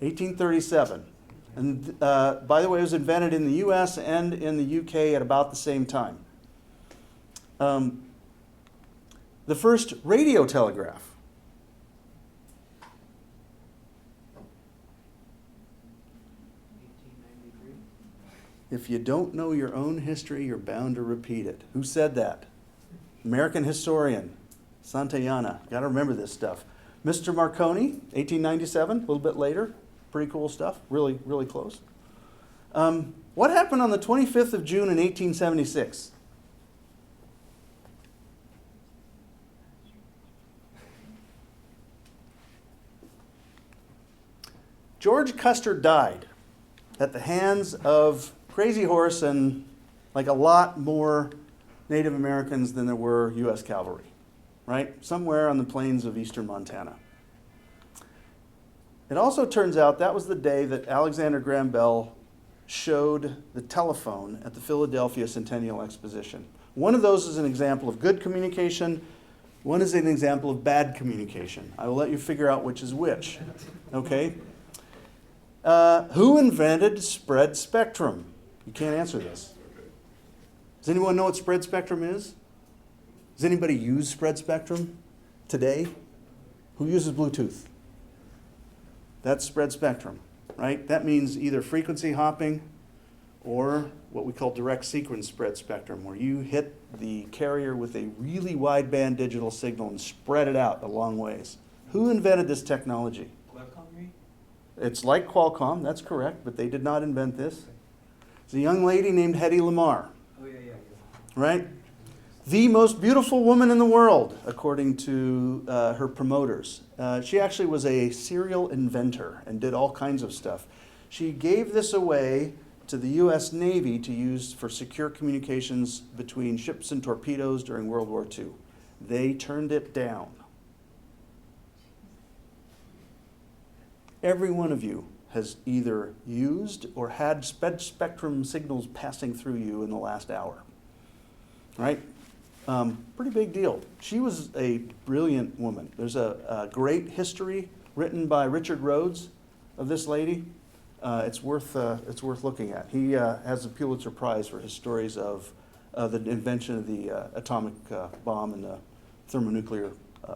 S2: 1837. And by the way, it was invented in the US and in the UK at about the same time. The first radio telegraph. If you don't know your own history, you're bound to repeat it. Who said that? American historian, Santayana. Got to remember this stuff. Mr. Marconi, 1897, a little bit later. Pretty cool stuff. Really, really close. What happened on the 25th of June in 1876? George Custer died at the hands of Crazy Horse and like a lot more Native Americans than there were U.S. cavalry. right? Somewhere on the plains of eastern Montana. It also turns out that was the day that Alexander Graham Bell showed the telephone at the Philadelphia Centennial Exposition. One of those is an example of good communication. One is an example of bad communication. I will let you figure out which is which. Okay? Who invented spread spectrum? You can't answer this. Does anyone know what spread spectrum is? Does anybody use spread spectrum today? Who uses Bluetooth? That's spread spectrum, right? That means either frequency hopping or what we call direct sequence spread spectrum, where you hit the carrier with a really wideband digital signal and spread it out a long ways. Who invented this technology?
S1: Qualcomm?
S2: It's like Qualcomm, that's correct, but they did not invent this. It's a young lady named Hedy Lamarr,
S1: Oh, yeah.
S2: right? The most beautiful woman in the world, according to her promoters. She actually was a serial inventor and did all kinds of stuff. She gave this away to the U.S. Navy to use for secure communications between ships and torpedoes during World War II. They turned it down. Every one of you has either used or had spectrum signals passing through you in the last hour, right? Pretty big deal. She was a brilliant woman. There's a great history written by Richard Rhodes of this lady. It's worth looking at. He has a Pulitzer Prize for his stories of the invention of the atomic bomb and the thermonuclear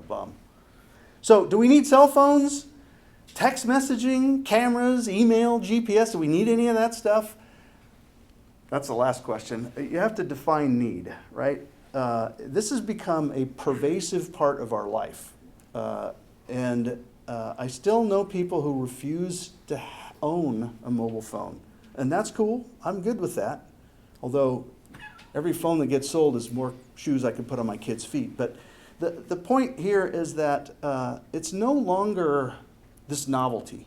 S2: bomb. So, do we need cell phones? Text messaging, cameras, email, GPS? Do we need any of that stuff? That's the last question. You have to define need, right? This has become a pervasive part of our life. And I still know people who refuse to own a mobile phone. And that's cool. I'm good with that. Although every phone that gets sold is more shoes I can put on my kids' feet. But the point here is that it's no longer this novelty.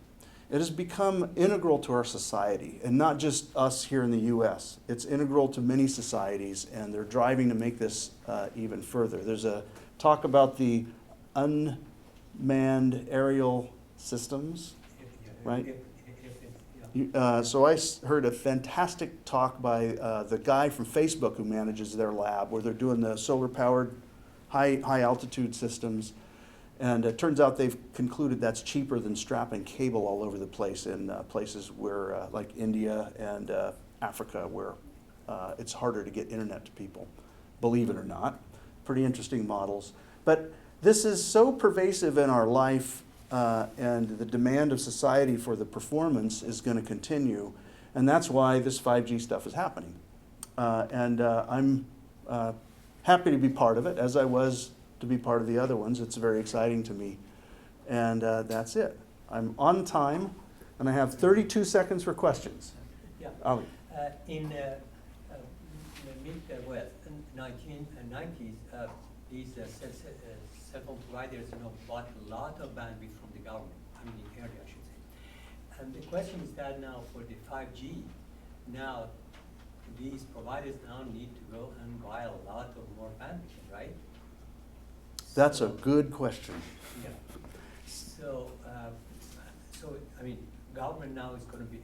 S2: It has become integral to our society, and not just us here in the U.S. It's integral to many societies, and they're driving to make this even further. There's a talk about the unmanned aerial systems, right? So I heard a fantastic talk by the guy from Facebook who manages their lab, where they're doing the solar-powered high-altitude systems. And it turns out they've concluded that's cheaper than strapping cable all over the place in places where, like India and Africa, where it's harder to get internet to people, believe it or not. Pretty interesting models. But this is so pervasive in our life, and the demand of society for the performance is going to continue. And that's why this 5G stuff is happening. I'm happy to be part of it, as I was to be part of the other ones. It's very exciting to me. And that's it. I'm on time, and I have 32 seconds for questions.
S1: Yeah.
S2: Ollie.
S1: In the mid-1990s, these cell phone providers, bought a lot of bandwidth from the government. I mean, the area, I should say. And the question is that now for the 5G, now these providers now need to go and buy a lot of more bandwidth, right?
S2: That's a good question.
S1: Yeah. So, I mean, government now is going to be,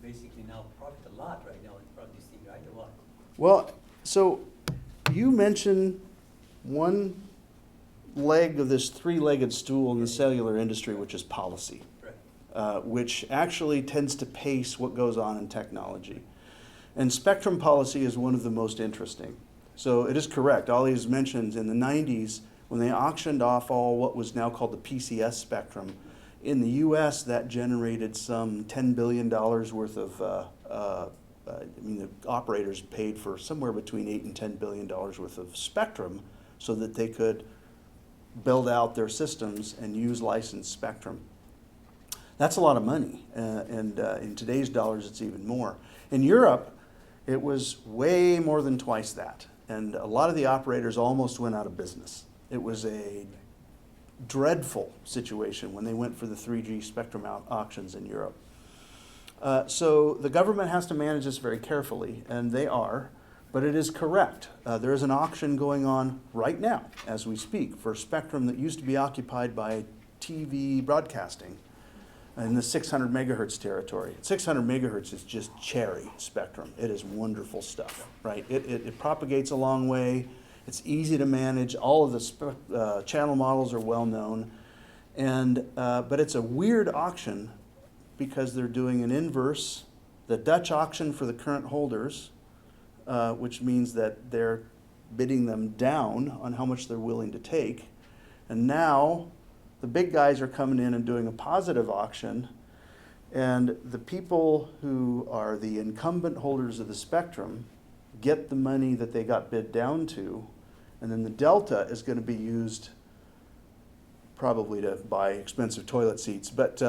S1: basically now profit a lot right now from this thing, right, or what?
S2: Well, so you mentioned one leg of this three-legged stool in the cellular industry, which is policy,
S1: Right.
S2: which actually tends to pace what goes on in technology. And spectrum policy is one of the most interesting. So it is correct. Ollie has mentioned in the 90s, when they auctioned off all what was now called the PCS spectrum, in the US that generated some $10 billion worth of, the operators paid for somewhere between $8 and $10 billion worth of spectrum so that they could build out their systems and use licensed spectrum. That's a lot of money, and in today's dollars it's even more. In Europe, it was way more than twice that, and a lot of the operators almost went out of business. It was a dreadful situation when they went for the 3G spectrum auctions in Europe. So the government has to manage this very carefully, and they are, But it is correct. There is an auction going on right now, as we speak, for spectrum that used to be occupied by TV broadcasting in the 600 megahertz territory. 600 megahertz is just cherry spectrum. It is wonderful stuff, right? It propagates a long way. It's easy to manage. All of the channel models are well known. But it's a weird auction because they're doing an inverse, the Dutch auction for the current holders, which means that they're bidding them down on how much they're willing to take. And now the big guys are coming in and doing a positive auction, and the people who are the incumbent holders of the spectrum get the money that they got bid down to, and then the delta is going to be used probably to buy expensive toilet seats, but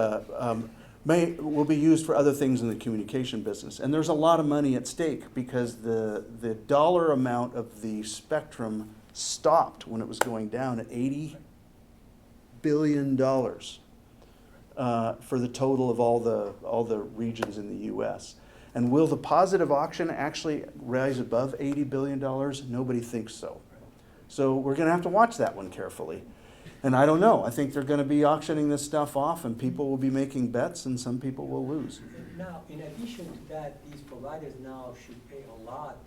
S2: will be used for other things in the communication business. And there's a lot of money at stake because the dollar amount of the spectrum stopped when it was going down at $80 billion for the total of all the regions in the U.S. And will the positive auction actually rise above $80 billion? Nobody thinks so. So we're going to have to watch that one carefully. And I don't know. I think they're going to be auctioning this stuff off, and people will be making bets, and some people will lose.
S1: Now, in addition to that, these providers now should pay a lot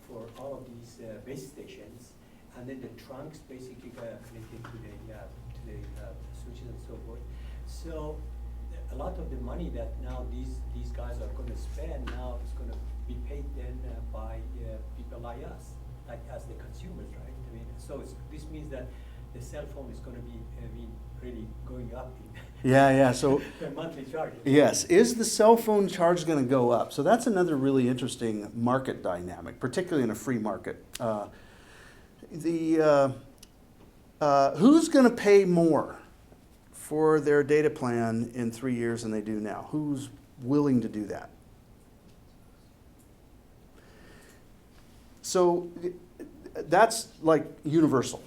S1: for all of these base stations, and then the trunks basically connected to the switches and so forth. So a lot of the money that now these guys are going to spend now is going to be paid then by people like us, like as the consumers, right? I mean, so this means that the cell phone is going to be really going up in
S2: Yeah. So
S1: the monthly charge.
S2: yes, is the cell phone charge going to go up? So that's another really interesting market dynamic, particularly in a free market. Who's going to pay more for their data plan in 3 years than they do now? Who's willing to do that? So that's like universal.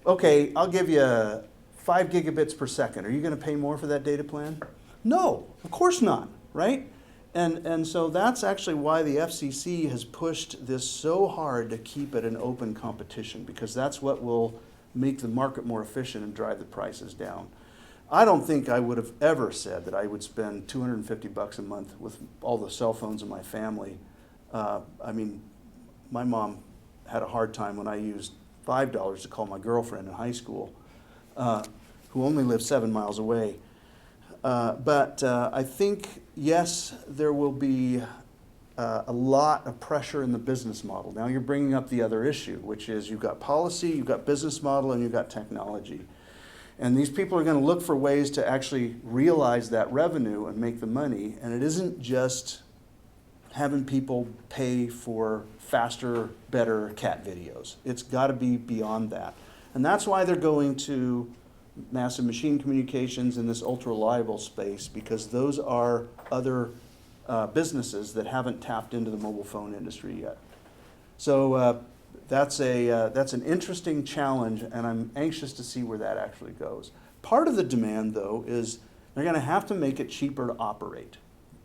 S2: Okay, I'll give you 5 gigabits per second. Are you going to pay more for that data plan? No, of course not, right? And so that's actually why the FCC has pushed this so hard to keep it an open competition, because that's what will make the market more efficient and drive the prices down. I don't think I would have ever said that I would spend $250 a month with all the cell phones in my family. I mean, my mom had a hard time when I used $5 to call my girlfriend in high school, who only lived 7 miles away. But I think, yes, there will be a lot of pressure in the business model. Now you're bringing up the other issue, which is you've got policy, you've got business model, and you've got technology. And these people are going to look for ways to actually realize that revenue and make the money. And it isn't just having people pay for faster, better cat videos. It's got to be beyond that. And that's why they're going to massive machine communications in this ultra-reliable space, because those are other businesses that haven't tapped into the mobile phone industry yet. So that's an interesting challenge, and I'm anxious to see where that actually goes. Part of the demand, though, is they're going to have to make it cheaper to operate.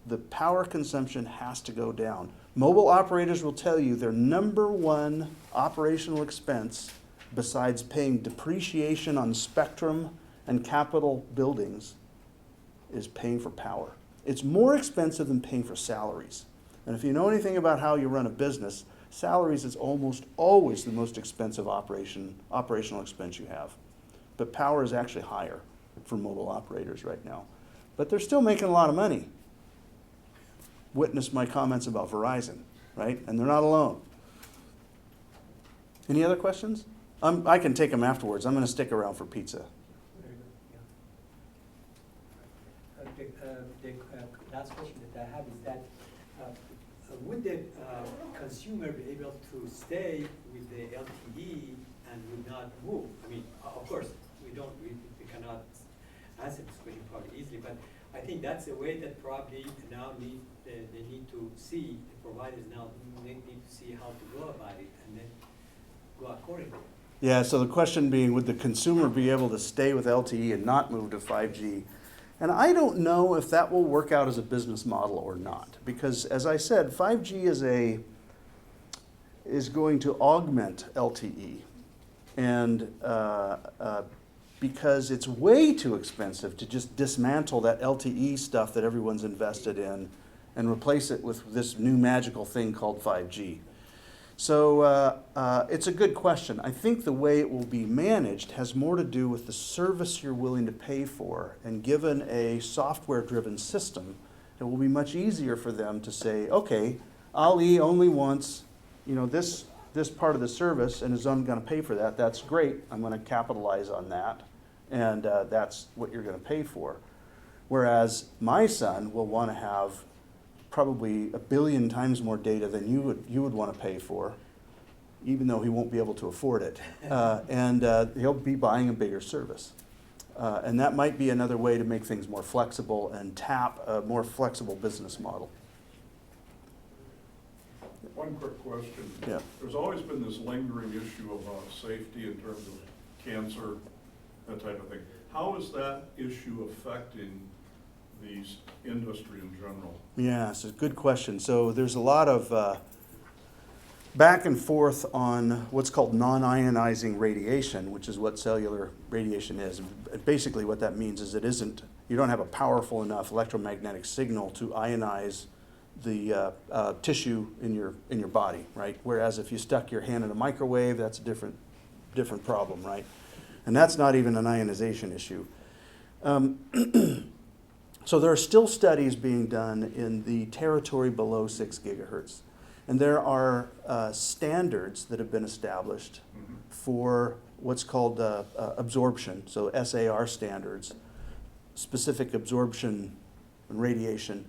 S2: The power consumption has to go down. Mobile operators will tell you their number one operational expense, besides paying depreciation on spectrum and capital buildings, is paying for power. It's more expensive than paying for salaries. And if you know anything about how you run a business, salaries is almost always the most expensive operational expense you have. But power is actually higher for mobile operators right now. But they're still making a lot of money. Witness my comments about Verizon, right? And they're not alone. Any other questions? I can take them afterwards. I'm going to stick around for pizza.
S1: The last question that I have is that would the consumer be able to stay with the LTE and would not move? I mean, of course, we cannot answer this question probably easily, but I think that's a way that probably now they need to see, the providers now need to see how to go about it and then go accordingly.
S2: Yeah, so the question being, would the consumer be able to stay with LTE and not move to 5G? And I don't know if that will work out as a business model or not, because as I said, 5G is is going to augment LTE. And because it's way too expensive to just dismantle that LTE stuff that everyone's invested in and replace it with this new magical thing called 5G. So it's a good question. I think the way it will be managed has more to do with the service you're willing to pay for. And given a software-driven system, it will be much easier for them to say, okay, Ollie only wants, this part of the service and is going to pay for that. That's great. I'm going to capitalize on that. And that's what you're going to pay for. Whereas my son will want to have probably 1 billion times more data than you would want to pay for, even though he won't be able to afford it. And he'll be buying a bigger service. And that might be another way to make things more flexible and tap a more flexible business model.
S4: One quick question.
S2: Yeah.
S4: There's always been this lingering issue about safety in terms of cancer, that type of thing. How is that issue affecting the industry in general?
S2: Yeah, it's a good question. So there's a lot of back and forth on what's called non-ionizing radiation, which is what cellular radiation is. Basically what that means is you don't have a powerful enough electromagnetic signal to ionize the tissue in your body, right? Whereas if you stuck your hand in a microwave, that's a different problem, right? And that's not even an ionization issue. So there are still studies being done in the territory below 6 gigahertz. And there are standards that have been established for what's called absorption, so SAR standards, specific absorption and radiation,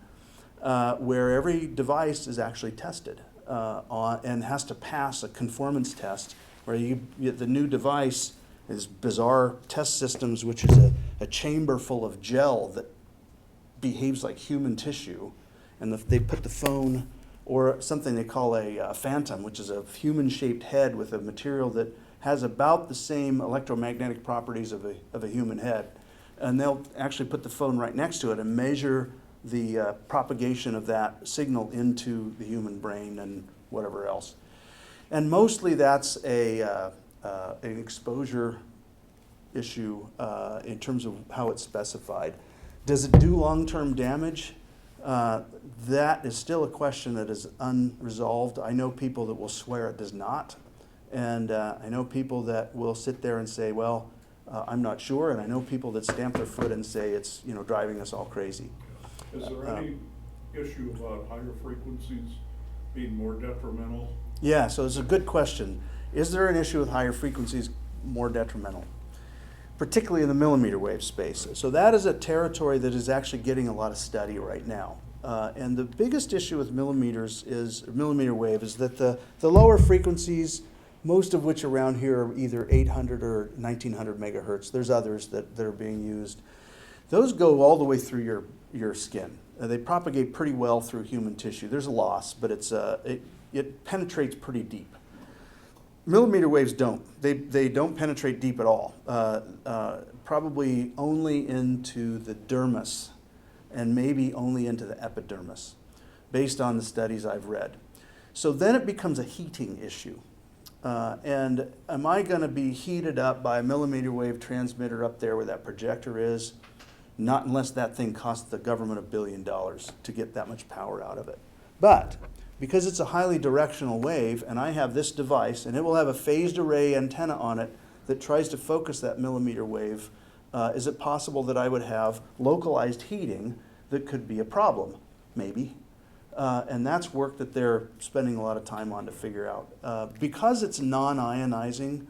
S2: where every device is actually tested and has to pass a conformance test where the new device is bizarre test systems, which is a chamber full of gel that behaves like human tissue, and they put the phone or something they call a phantom, which is a human-shaped head with a material that has about the same electromagnetic properties of a human head, and they'll actually put the phone right next to it and measure the propagation of that signal into the human brain and whatever else. And mostly that's an exposure issue in terms of how it's specified. Does it do long-term damage? That is still a question that is unresolved. I know people that will swear it does not. And I know people that will sit there and say, well, I'm not sure. And I know people that stamp their foot and say it's driving us all crazy.
S4: Is there any issue about higher frequencies being more detrimental?
S2: Yeah, so it's a good question. Is there an issue with higher frequencies more detrimental? Particularly in the millimeter wave space. So that is a territory that is actually getting a lot of study right now. And the biggest issue with millimeter wave is that the lower frequencies, most of which around here are either 800 or 1900 megahertz. There's others that are being used. Those go all the way through your skin. They propagate pretty well through human tissue. There's a loss, but it penetrates pretty deep. Millimeter waves don't. They don't penetrate deep at all. Probably only into the dermis and maybe only into the epidermis, based on the studies I've read. So then it becomes a heating issue. And am I going to be heated up by a millimeter wave transmitter up there where that projector is? Not unless that thing costs the government $1 billion to get that much power out of it. But because it's a highly directional wave, and I have this device, and it will have a phased array antenna on it that tries to focus that millimeter wave, is it possible that I would have localized heating that could be a problem? Maybe. And that's work that they're spending a lot of time on to figure out. Because it's non-ionizing,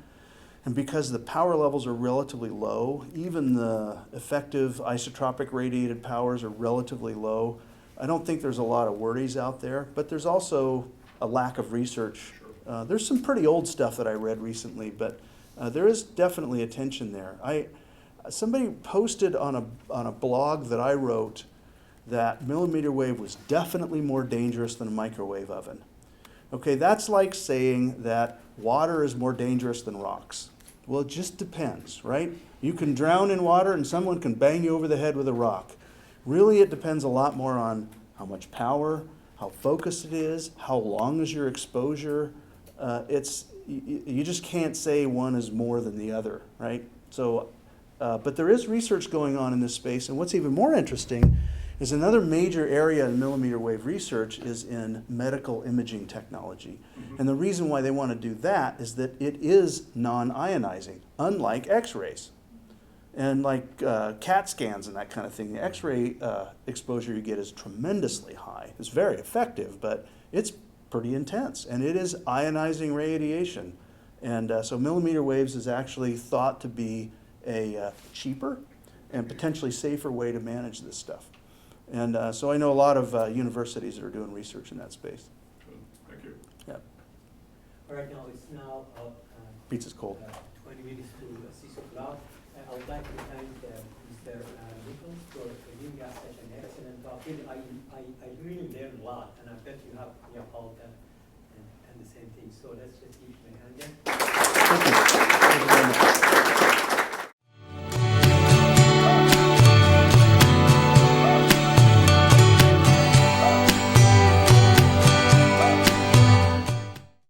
S2: and because the power levels are relatively low, even the effective isotropic radiated powers are relatively low, I don't think there's a lot of worries out there, but there's also a lack of research. There's some pretty old stuff that I read recently, but there is definitely a tension there. Somebody posted on a blog that I wrote that millimeter wave was definitely more dangerous than a microwave oven. Okay, that's like saying that water is more dangerous than rocks. Well, it just depends, right? You can drown in water and someone can bang you over the head with a rock. Really, it depends a lot more on how much power, how focused it is, how long is your exposure, you just can't say one is more than the other, right? So, but there is research going on in this space, and what's even more interesting is another major area in millimeter wave research is in medical imaging technology. And the reason why they want to do that is that it is non-ionizing, unlike X-rays. And like CAT scans and that kind of thing, the X-ray exposure you get is tremendously high. It's very effective, but it's pretty intense, and it is ionizing radiation. And so millimeter waves is actually thought to be a cheaper and potentially safer way to manage this stuff. And so I know a lot of universities that are doing research in that space.
S4: Good. Thank you.
S2: Yeah.
S5: All right, now it's now
S2: Pizza's cold.
S5: 20 minutes to 6 o'clock. I would like to thank Mr. Nichols for giving us such an excellent talk. I really learned a lot, and I bet you have helped and the same thing. So let's just give him a hand there.